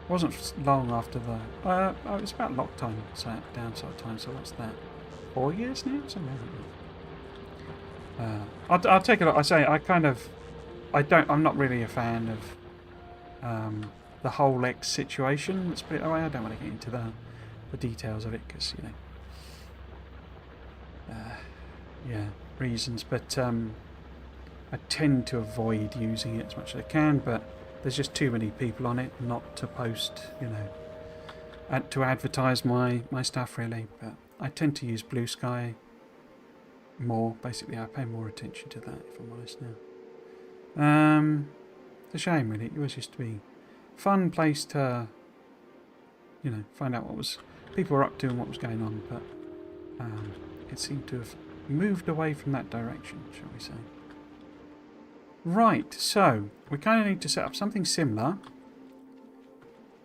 Wasn't long after the. It was about lock time, so downside time. So what's that? 4 years now, something like that. I'll take it. I say I kind of I'm not really a fan of the whole X situation. Let's put it that way. I don't want to get into the details of it because yeah, reasons. But I tend to avoid using it as much as I can. But there's just too many people on it not to post, to advertise my stuff really. But I tend to use Blue Sky more. Basically, I pay more attention to that, if I'm honest now. It's a shame really. It always used to be a fun place to find out what people were up to and what was going on, but it seemed to have moved away from that direction, shall we say. Right, so we kind of need to set up something similar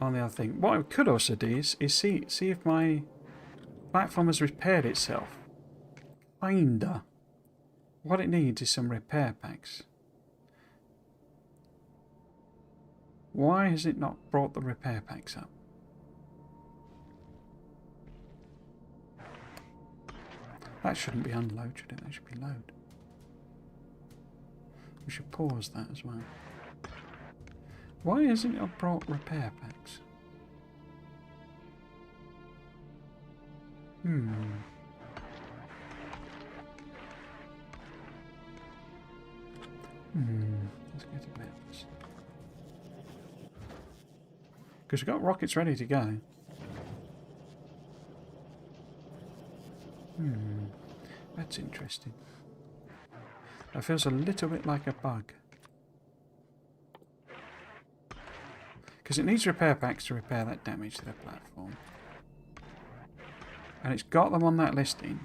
on the other thing. What I could also do is see if my platform has repaired itself. Kinda. What it needs is some repair packs. Why has it not brought the repair packs up? That shouldn't be unload, should it? That should be load. We should pause that as well. Why isn't it brought repair packs? Let's go to maps. Because we've got rockets ready to go. That's interesting. That feels a little bit like a bug. Because it needs repair packs to repair that damage to the platform. And it's got them on that listing,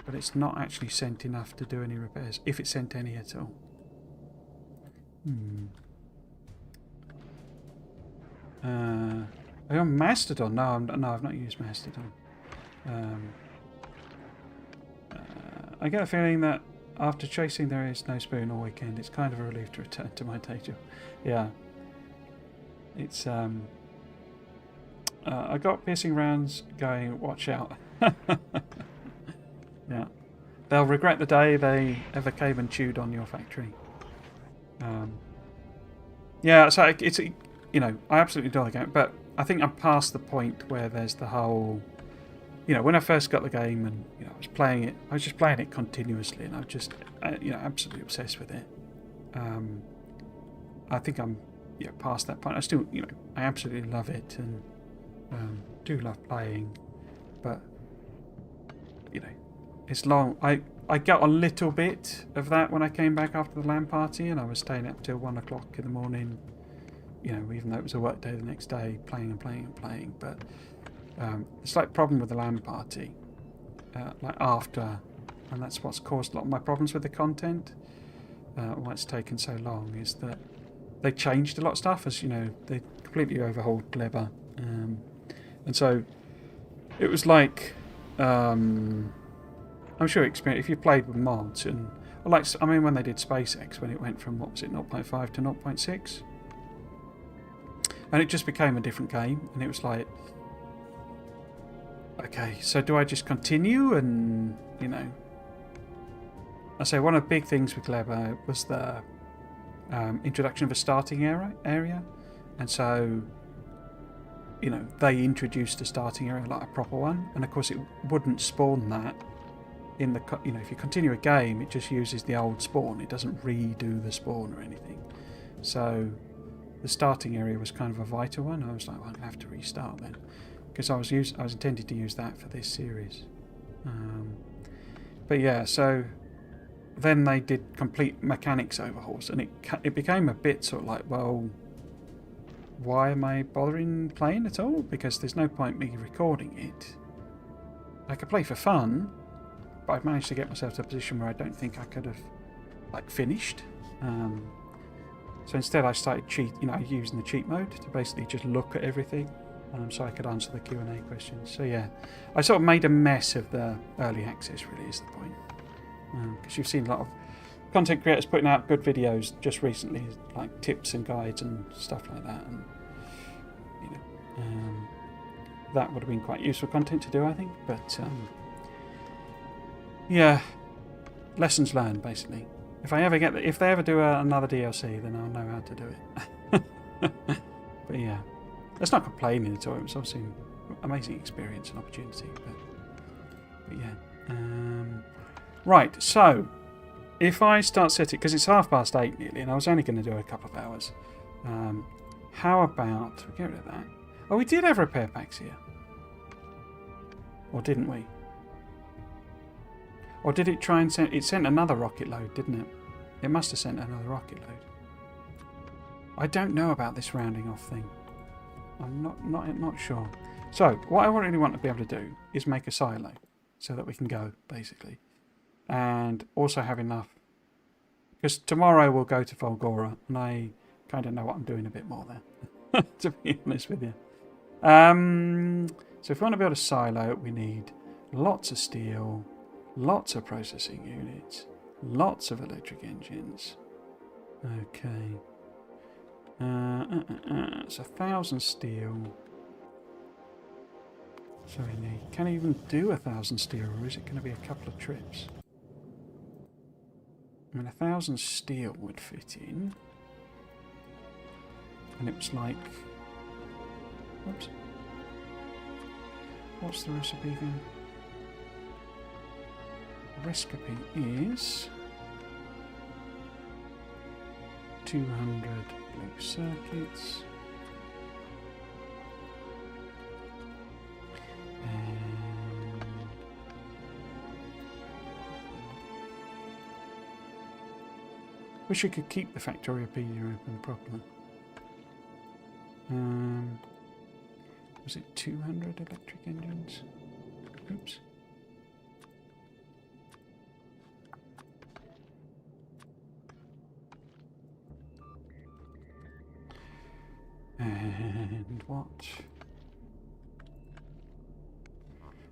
but it's not actually sent enough to do any repairs, if it sent any at all. Are you on Mastodon? No, I've not used Mastodon. I get a feeling that after chasing There Is No Spoon all weekend, it's kind of a relief to return to my day job. Yeah. It's, I got piercing rounds going, watch out. Yeah. They'll regret the day they ever came and chewed on your factory. Yeah, so it's, I absolutely adore the game, but I think I'm past the point where there's the whole, when I first got the game and, I was just playing it continuously and I was just, absolutely obsessed with it. I think I'm, past that point. I still, I absolutely love it and do love playing, but, it's long. I got a little bit of that when I came back after the LAN party and I was staying up till 1 o'clock in the morning, even though it was a work day the next day, playing and playing and playing. But it's like problem with the LAN party, like after, and that's what's caused a lot of my problems with the content. Why it's taken so long is that they changed a lot of stuff, as they completely overhauled Gleba, and so it was like, I'm sure if you played with mods and when they did SpaceX, when it went from 0.5 to 0.6, and it just became a different game, and it was like, okay, so do I just continue? And I say one of the big things with Gleba was the introduction of a starting area, and so they introduced a starting area, like a proper one, and of course it wouldn't spawn that in the if you continue a game, it just uses the old spawn. It doesn't redo the spawn or anything. So the starting area was kind of a vital one. I was like, well, I'm gonna have to restart then, because I was intended to use that for this series. But yeah, so then they did complete mechanics overhauls, and it became a bit sort of like, well, why am I bothering playing at all? Because there's no point me recording it. I could play for fun, but I've managed to get myself to a position where I don't think I could have finished. So instead I started using the cheat mode to basically just look at everything, so I could answer the Q&A questions. So yeah, I sort of made a mess of the early access, really is the point. Because you've seen a lot of content creators putting out good videos just recently, like tips and guides and stuff like that, and that would have been quite useful content to do, I think. But yeah, lessons learned basically. If they ever do another DLC, then I'll know how to do it. But yeah, it's not complaining at all. It was obviously an amazing experience and opportunity. But yeah. Right, so if I start setting, because it's 8:30 nearly, and I was only going to do a couple of hours. How about we get rid of that? Oh, we did have repair packs here, or didn't we? Or did it try and send? It sent another rocket load, didn't it? It must have sent another rocket load. I don't know about this rounding off thing. I'm not sure. So what I really want to be able to do is make a silo, so that we can go basically, and also have enough. Because tomorrow we'll go to Volgora, and I kind of know what I'm doing a bit more there, to be honest with you. So if we want to build a silo, we need lots of steel, lots of processing units, lots of electric engines. Okay. It's 1,000 steel. So we need... Can I even do 1,000 steel, or is it going to be a couple of trips? I mean, 1,000 steel would fit in. And it was like... Whoops. What's the recipe again? The recipe is... 200 blue circuits. And... wish we could keep the Factorio open properly. Was it 200 electric engines? Oops. And what?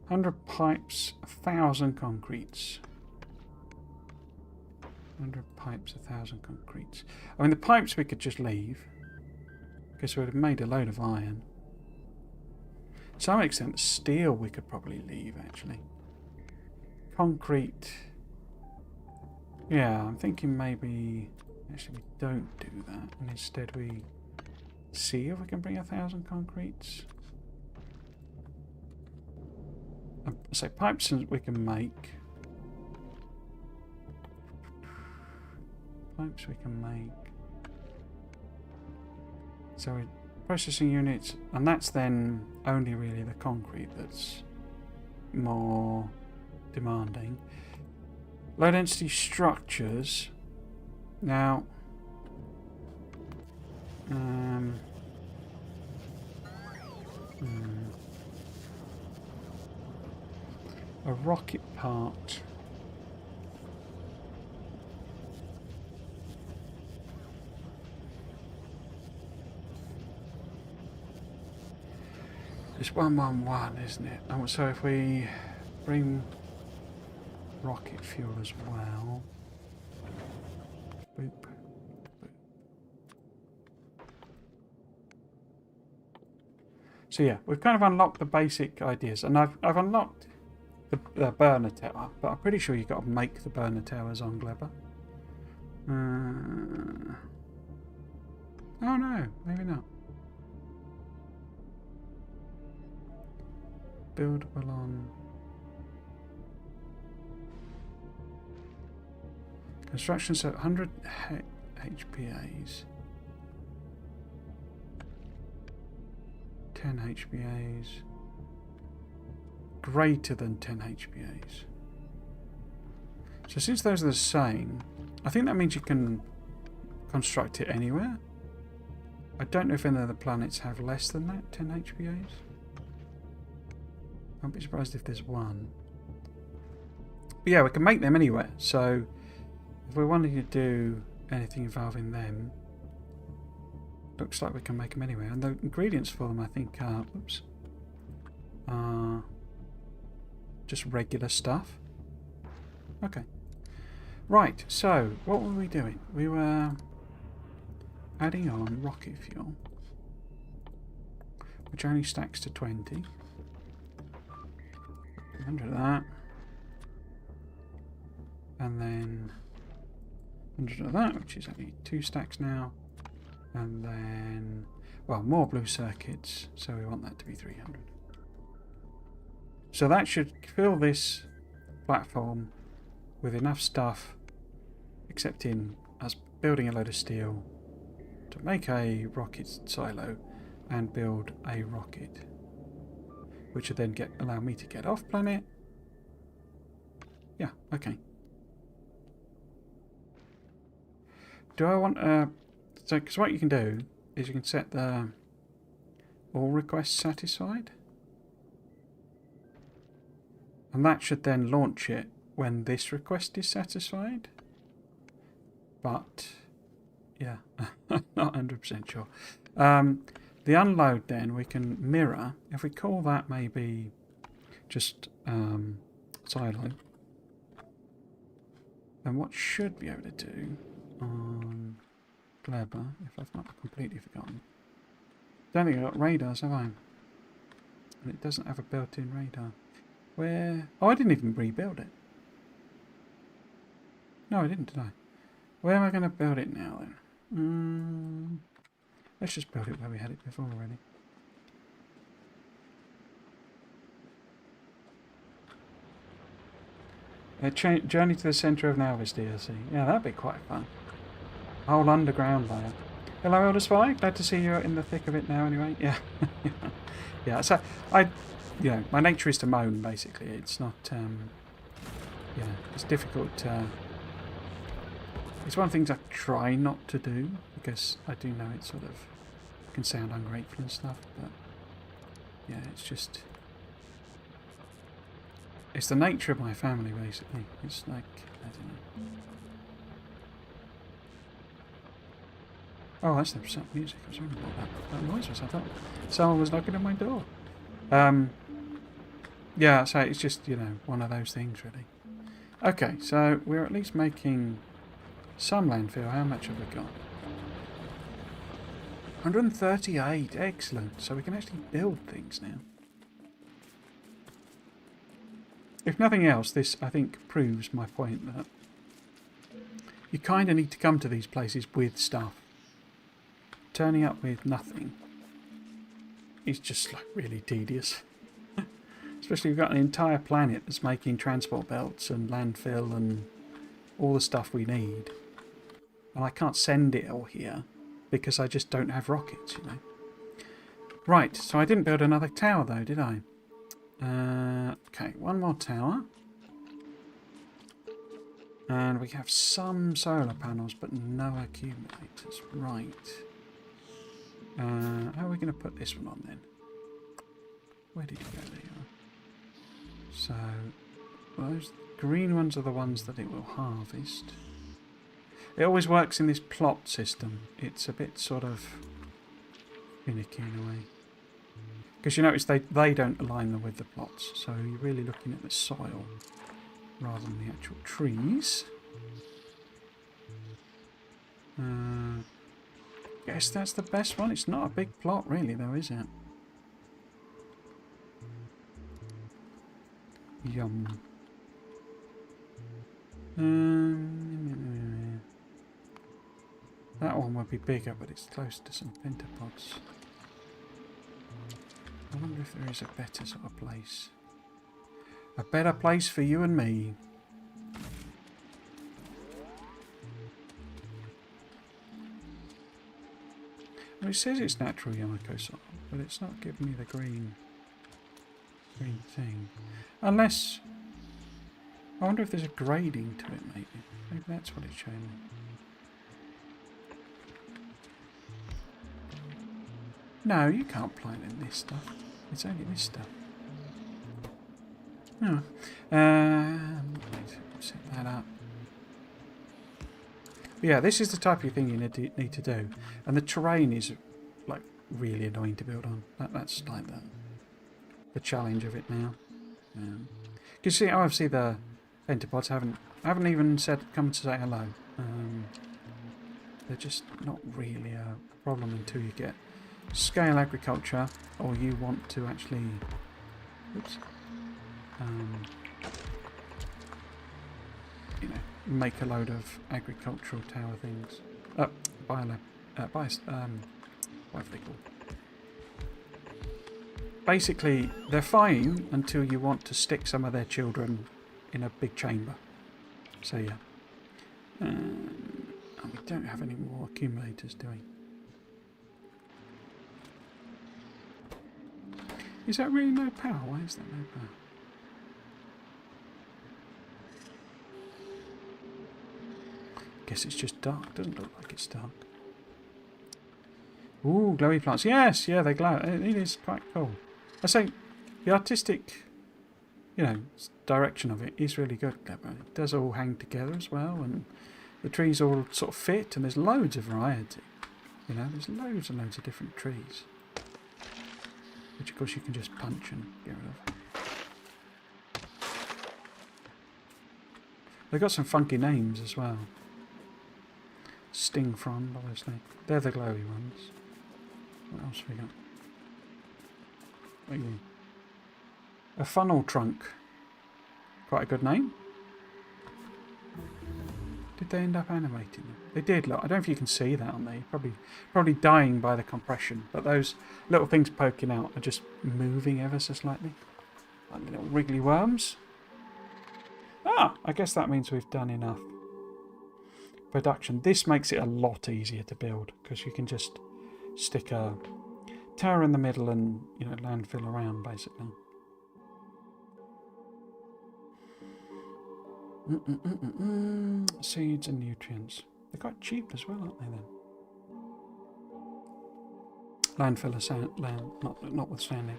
100 pipes, 1,000 concretes. 100 pipes, 1,000 concretes. I mean, the pipes we could just leave, because we'd have made a load of iron. To some extent, steel we could probably leave, actually. Concrete. Yeah, I'm thinking maybe... Actually, we don't do that, and instead we see if we can bring 1,000 concretes. So pipes we can make. Pipes we can make. So processing units, and that's then only really the concrete that's more demanding. Low density structures. Now, a rocket part. It's 111, isn't it? And so if we bring rocket fuel as well. Boop. So yeah, we've kind of unlocked the basic ideas, and I've unlocked the burner tower, but I'm pretty sure you've got to make the burner towers on Gleba. Oh no, maybe not. Buildable on construction, so 100 HPAs, 10 HPAs, greater than 10 HPAs. So since those are the same, I think that means you can construct it anywhere. I don't know if any of the planets have less than that, 10 HPAs. I'd be surprised if there's one. But yeah, we can make them anywhere. So if we wanted to do anything involving them, looks like we can make them anywhere. And the ingredients for them, I think, are just regular stuff. Okay. Right, so what were we doing? We were adding on rocket fuel, which only stacks to 20. 100 of that. And then 100 of that, which is only 2 stacks now. And then, well, more blue circuits, so we want that to be 300. So that should fill this platform with enough stuff, except in us building a load of steel to make a rocket silo and build a rocket, which would then allow me to get off planet. Yeah, okay. Do I want so, because what you can do is you can set the all requests satisfied, and that should then launch it when this request is satisfied. But yeah, not 100% sure. The unload then we can mirror. If we call that maybe just silo, then what should be able to do on Gleba, if I've not completely forgotten. Don't think I've got radars, have I? And it doesn't have a built-in radar. Where? Oh, I didn't even rebuild it. No, I didn't, did I? Where am I going to build it now then? Let's just build it where we had it before already. Journey to the centre of Nalvis DLC. Yeah, that'd be quite fun. Whole underground layer. Hello, Elder Spy. Glad to see you're in the thick of it now. Anyway, yeah, yeah. So my nature is to moan. Basically, it's not. It's difficult. It's one of the things I try not to do because I do know it sort of can sound ungrateful and stuff. But yeah, it's just. It's the nature of my family, basically. It's like, I don't know. Oh, that's the music. I was wondering what that noise was. I thought someone was knocking on my door. Yeah, so it's just, one of those things, really. Okay, so we're at least making some landfill. How much have we got? 138. Excellent. So we can actually build things now. If nothing else, this, I think, proves my point that you kind of need to come to these places with stuff. Turning up with nothing is just like really tedious. Especially if we've got an entire planet that's making transport belts and landfill and all the stuff we need. And I can't send it all here because I just don't have rockets, Right, so I didn't build another tower though, did I? Okay, one more tower. And we have some solar panels, but no accumulators. Right. How are we going to put this one on then? Where did you go? There you are. So, those green ones are the ones that it will harvest. It always works in this plot system. It's a bit sort of finicky in a way. Because you notice they don't align them with the plots. So you're really looking at the soil rather than the actual trees. Guess that's the best one. It's not a big plot really though, is it? Yum. That one would be bigger, but it's close to some pentapods. I wonder if there is a better sort of place. A better place for you and me. Well, it says it's natural Yamako soil, but it's not giving me the green thing. Unless... I wonder if there's a grading to it, maybe. Maybe that's what it's showing me. No, you can't plant in this stuff. It's only this stuff. Oh. Right, set that up. But yeah, this is the type of thing you need to do. And the terrain is like really annoying to build on. That's like the challenge of it now. You see, obviously the pentapods haven't even come to say hello. They're just not really a problem until you get scale agriculture, or you want to actually, oops, make a load of agricultural tower things. Biolab. What have they called? Basically, they're fine until you want to stick some of their children in a big chamber. So yeah. And we don't have any more accumulators, do we? Is that really no power? Why is that no power? Guess it's just dark. Doesn't look like it's dark. Ooh, glowy plants. Yes, yeah, they glow. It is quite cool. I say, the artistic, direction of it is really good. It does all hang together as well, and the trees all sort of fit, and there's loads of variety. There's loads and loads of different trees, which of course you can just punch and get rid of. They've got some funky names as well. Sting frond, obviously. They're the glowy ones. What else have we got? A funnel trunk. Quite a good name. Did they end up animating them? They did. Look, I don't know if you can see that on there. Probably dying by the compression. But those little things poking out are just moving ever so slightly. Like little wriggly worms. I guess that means we've done enough production. This makes it a lot easier to build because you can just stick a tower in the middle and landfill around basically. Seeds and nutrients. They're quite cheap as well, aren't they then? Landfill land notwithstanding.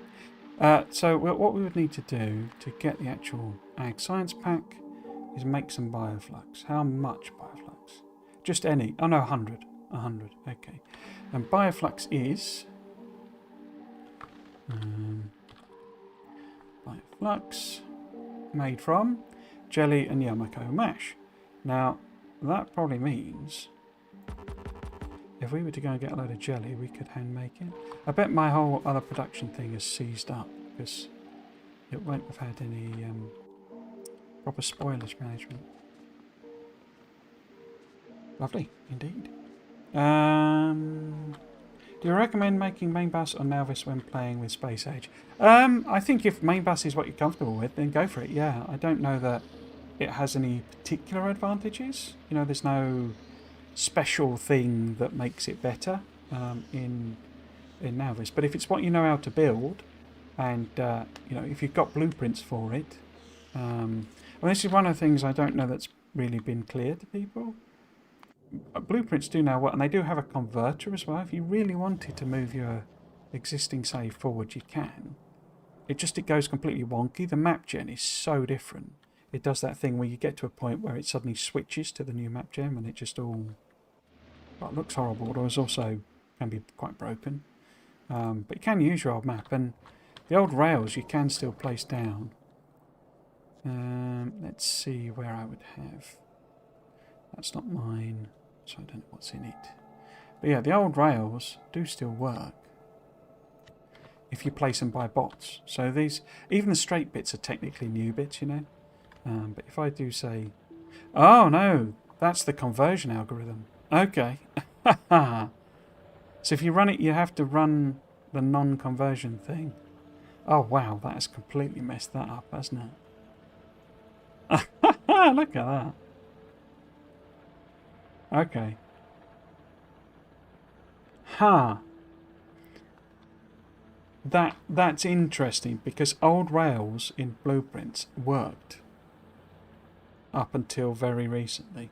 So what we would need to do to get the actual Ag Science pack is make some bioflux. How much bioflux? Just any. Oh no, 100. 100. Okay. And bioflux is bioflux made from jelly and Yamako mash. Now that probably means if we were to go and get a load of jelly, we could hand make it. I bet my whole other production thing is seized up because it won't have had any proper spoilage management. Lovely, indeed. Do you recommend making main bus or Navis when playing with Space Age? I think if main bus is what you're comfortable with, then go for it. Yeah, I don't know that it has any particular advantages. There's no special thing that makes it better in Navis. But if it's what you know how to build, and if you've got blueprints for it, well, this is one of the things I don't know that's really been clear to people. Blueprints do now what, and they do have a converter as well. If you really wanted to move your existing save forward, you can. It goes completely wonky. The map gen is so different. It does that thing where you get to a point where it suddenly switches to the new map gen, and it just all looks horrible. But it also can be quite broken. But you can use your old map, and the old rails you can still place down. Let's see where I would have. That's not mine, so I don't know what's in it. But yeah, the old rails do still work if you place them by bots. So these, even the straight bits are technically new bits, But if I do say, oh no, that's the conversion algorithm. Okay. So if you run it, you have to run the non-conversion thing. Oh wow, that has completely messed that up, hasn't it? Look at that. Okay. That's interesting because old rails in blueprints worked up until very recently.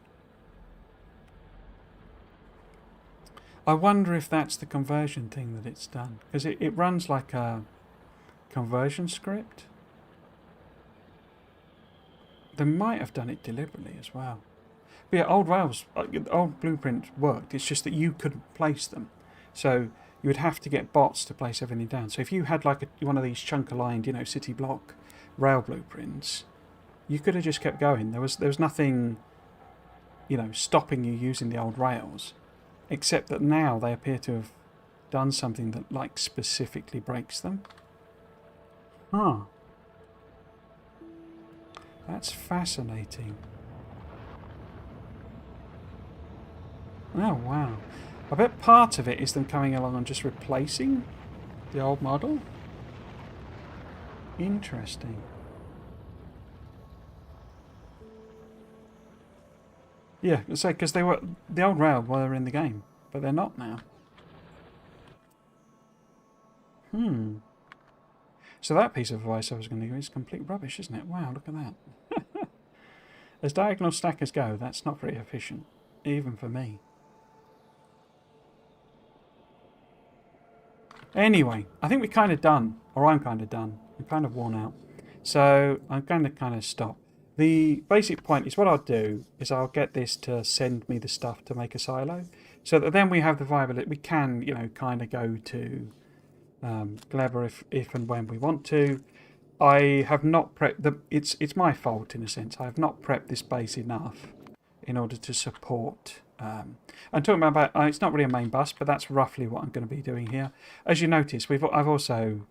I wonder if that's the conversion thing that it's done, because it runs like a conversion script. They might have done it deliberately as well. But yeah, old rails, old blueprints worked. It's just that you couldn't place them. So you would have to get bots to place everything down. So if you had like one of these chunk-aligned, city block rail blueprints, you could have just kept going. There was nothing, stopping you using the old rails, except that now they appear to have done something that specifically breaks them. That's fascinating. Oh, wow. I bet part of it is them coming along and just replacing the old model. Interesting. Yeah, so because they were the old rail were in the game, but they're not now. So that piece of advice I was going to give is complete rubbish, isn't it? Wow, look at that. As diagonal stackers go, that's not very efficient, even for me. Anyway, I think we're kind of done, or I'm kind of done. I'm kind of worn out. So I'm going to kind of stop. The basic point is what I'll do is I'll get this to send me the stuff to make a silo, so that then we have the viability. We can, you know, kind of go to Gleba if and when we want to. I have not prepped the. It's my fault in a sense. I have not prepped this base enough in order to support. I'm talking about. It's not really a main bus, but that's roughly what I'm going to be doing here. As you notice, I've also,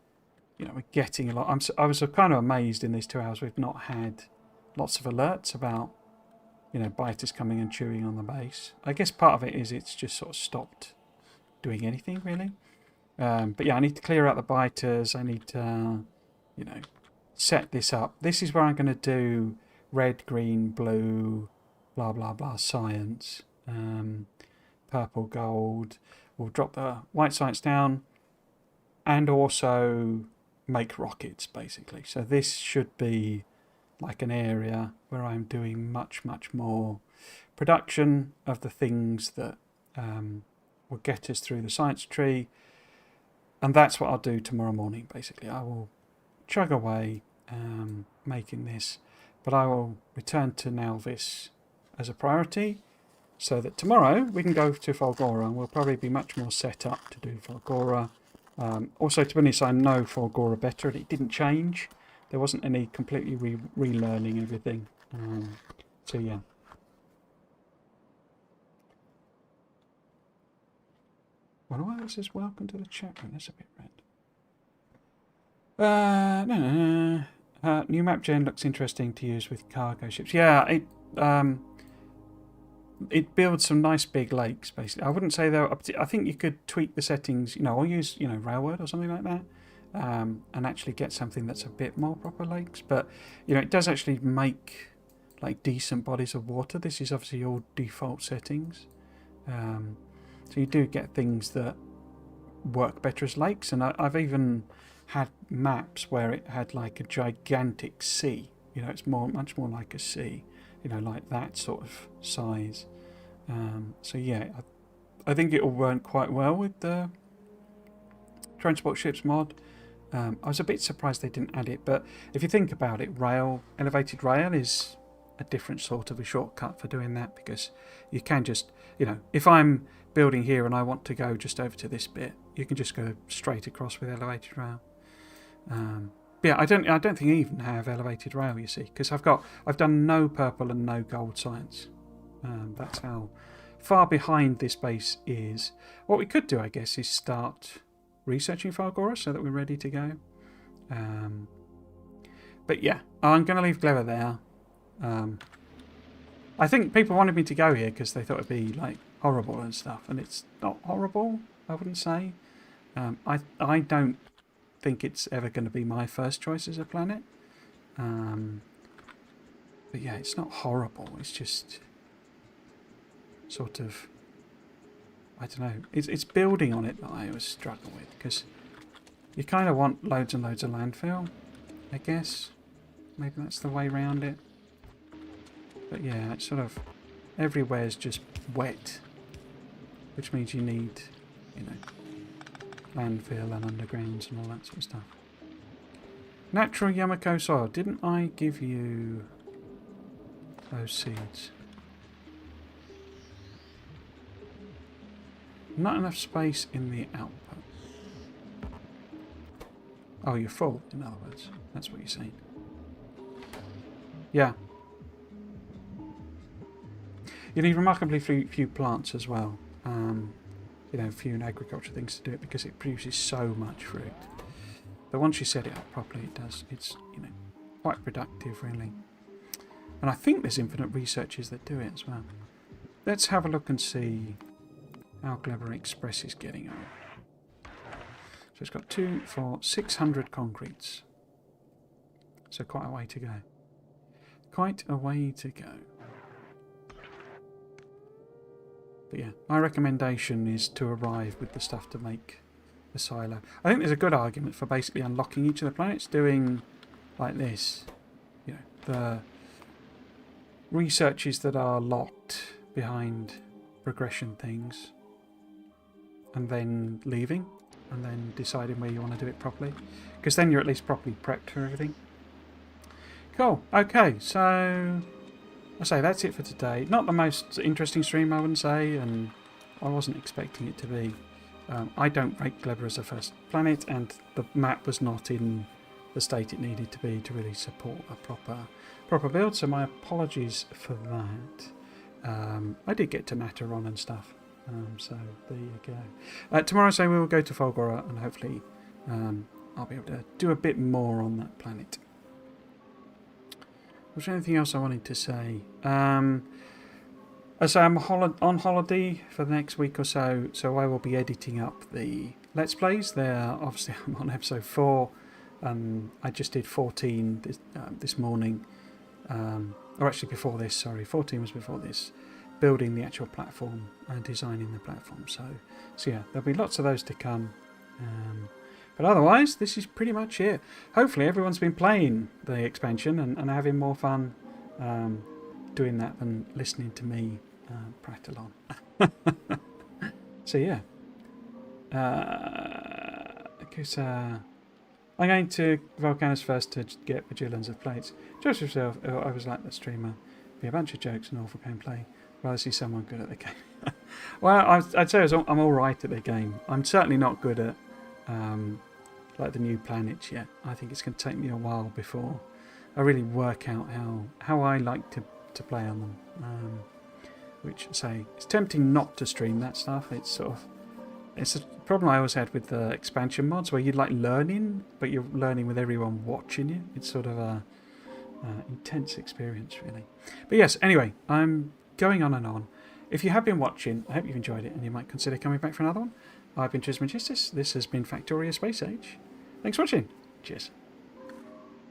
you know, we're getting a lot. I was kind of amazed in these 2 hours we've not had lots of alerts about, you know, biters coming and chewing on the base. I guess part of it is it's just sort of stopped doing anything really. But yeah, I need to clear out the biters. I need to, you know, set this up. This is where I'm going to do red, green, blue, blah blah blah science, purple, gold. We'll drop the white science down, and also make rockets basically. So this should be like an area where I'm doing much more production of the things that will get us through the science tree. And that's what I'll do tomorrow morning, basically. I will chug away making this, but I will return to Nalvis as a priority, so that tomorrow we can go to Folgora, and we'll probably be much more set up to do Folgora. Also, to be honest, I know Folgora better, and it didn't change. There wasn't any completely relearning everything. So yeah. Wonder why that says welcome to the chat room. That's a bit red. No. New map gen looks interesting to use with cargo ships. Yeah, it builds some nice big lakes, basically. I wouldn't say they're up to, I think you could tweak the settings, you know, or use, you know, Railword or something like that, and actually get something that's a bit more proper lakes. But, you know, it does actually make like decent bodies of water. This is obviously all default settings. So you do get things that work better as lakes, and I've even had maps where it had like a gigantic sea. You know, it's much more like a sea. You know, like that sort of size. So yeah, I think it all went quite well with the transport ships mod. I was a bit surprised they didn't add it, but if you think about it, elevated rail is a different sort of a shortcut for doing that, because you can just, you know, if I'm building here and I want to go just over to this bit, you can just go straight across with elevated rail. Yeah, I don't think I even have elevated rail, you see, because I've done no purple and no gold science. That's how far behind this base is. What we could do, I guess, is start researching Fargora so that we're ready to go. But yeah, I'm going to leave Gleba there. I think people wanted me to go here because they thought it'd be like horrible and stuff, and it's not horrible, I wouldn't say. I don't think it's ever going to be my first choice as a planet. But yeah, it's not horrible. It's just sort of, I don't know. It's building on it that I always struggle with, because you kind of want loads and loads of landfill, I guess. Maybe that's the way around it. But yeah, it's sort of everywhere's just wet, which means you need, you know, landfill and undergrounds and all that sort of stuff. Natural Yamako soil. Didn't I give you those seeds? Not enough space in the output. Oh, you're full, in other words. That's what you're saying. Yeah. You need remarkably few plants as well. You know, few agriculture things to do it, because it produces so much fruit. But once you set it up properly, it does. It's, you know, quite productive, really. And I think there's infinite researchers that do it as well. Let's have a look and see Our Gleba Express is getting on. So it's got 2, 4, 600 concretes. So quite a way to go. Quite a way to go. But yeah, my recommendation is to arrive with the stuff to make the silo. I think there's a good argument for basically unlocking each of the planets, doing like this. You know, the researches that are locked behind progression things, and then leaving, and then deciding where you want to do it properly. Because then you're at least properly prepped for everything. Cool. Okay, so I say that's it for today. Not the most interesting stream, I wouldn't say, and I wasn't expecting it to be. I don't rate Gleba as a first planet, and the map was not in the state it needed to be to really support a proper build, so my apologies for that. I did get to Matteron and stuff, so there you go. Tomorrow, so we will go to Folgora, and hopefully I'll be able to do a bit more on that planet. Was there anything else I wanted to say? So I'm on holiday for the next week or so, so I will be editing up the Let's Plays. Obviously I'm on episode 4, and I just did 14 this morning. Or actually before this, sorry, 14 was before this. Building the actual platform and designing the platform. So yeah, there'll be lots of those to come. But otherwise, this is pretty much it. Hopefully everyone's been playing the expansion and having more fun doing that than listening to me prattle on. So yeah. Because I'm going to Volcanoes first to get bajillions of plates. Judge yourself, I was like the streamer. Be a bunch of jokes and awful gameplay. Rather see someone good at the game. Well, I'd say I'm alright at the game. I'm certainly not good at like the new planets yet. I think it's going to take me a while before I really work out how I like to play on them. Which, say, it's tempting not to stream that stuff. It's a problem I always had with the expansion mods, where you're like learning, but you're learning with everyone watching you. It's sort of a intense experience, really. But yes, anyway, I'm going on and on. If you have been watching, I hope you've enjoyed it, and you might consider coming back for another one. I've been Trisman Justice. This has been Factorio Space Age. Thanks for watching. Cheers.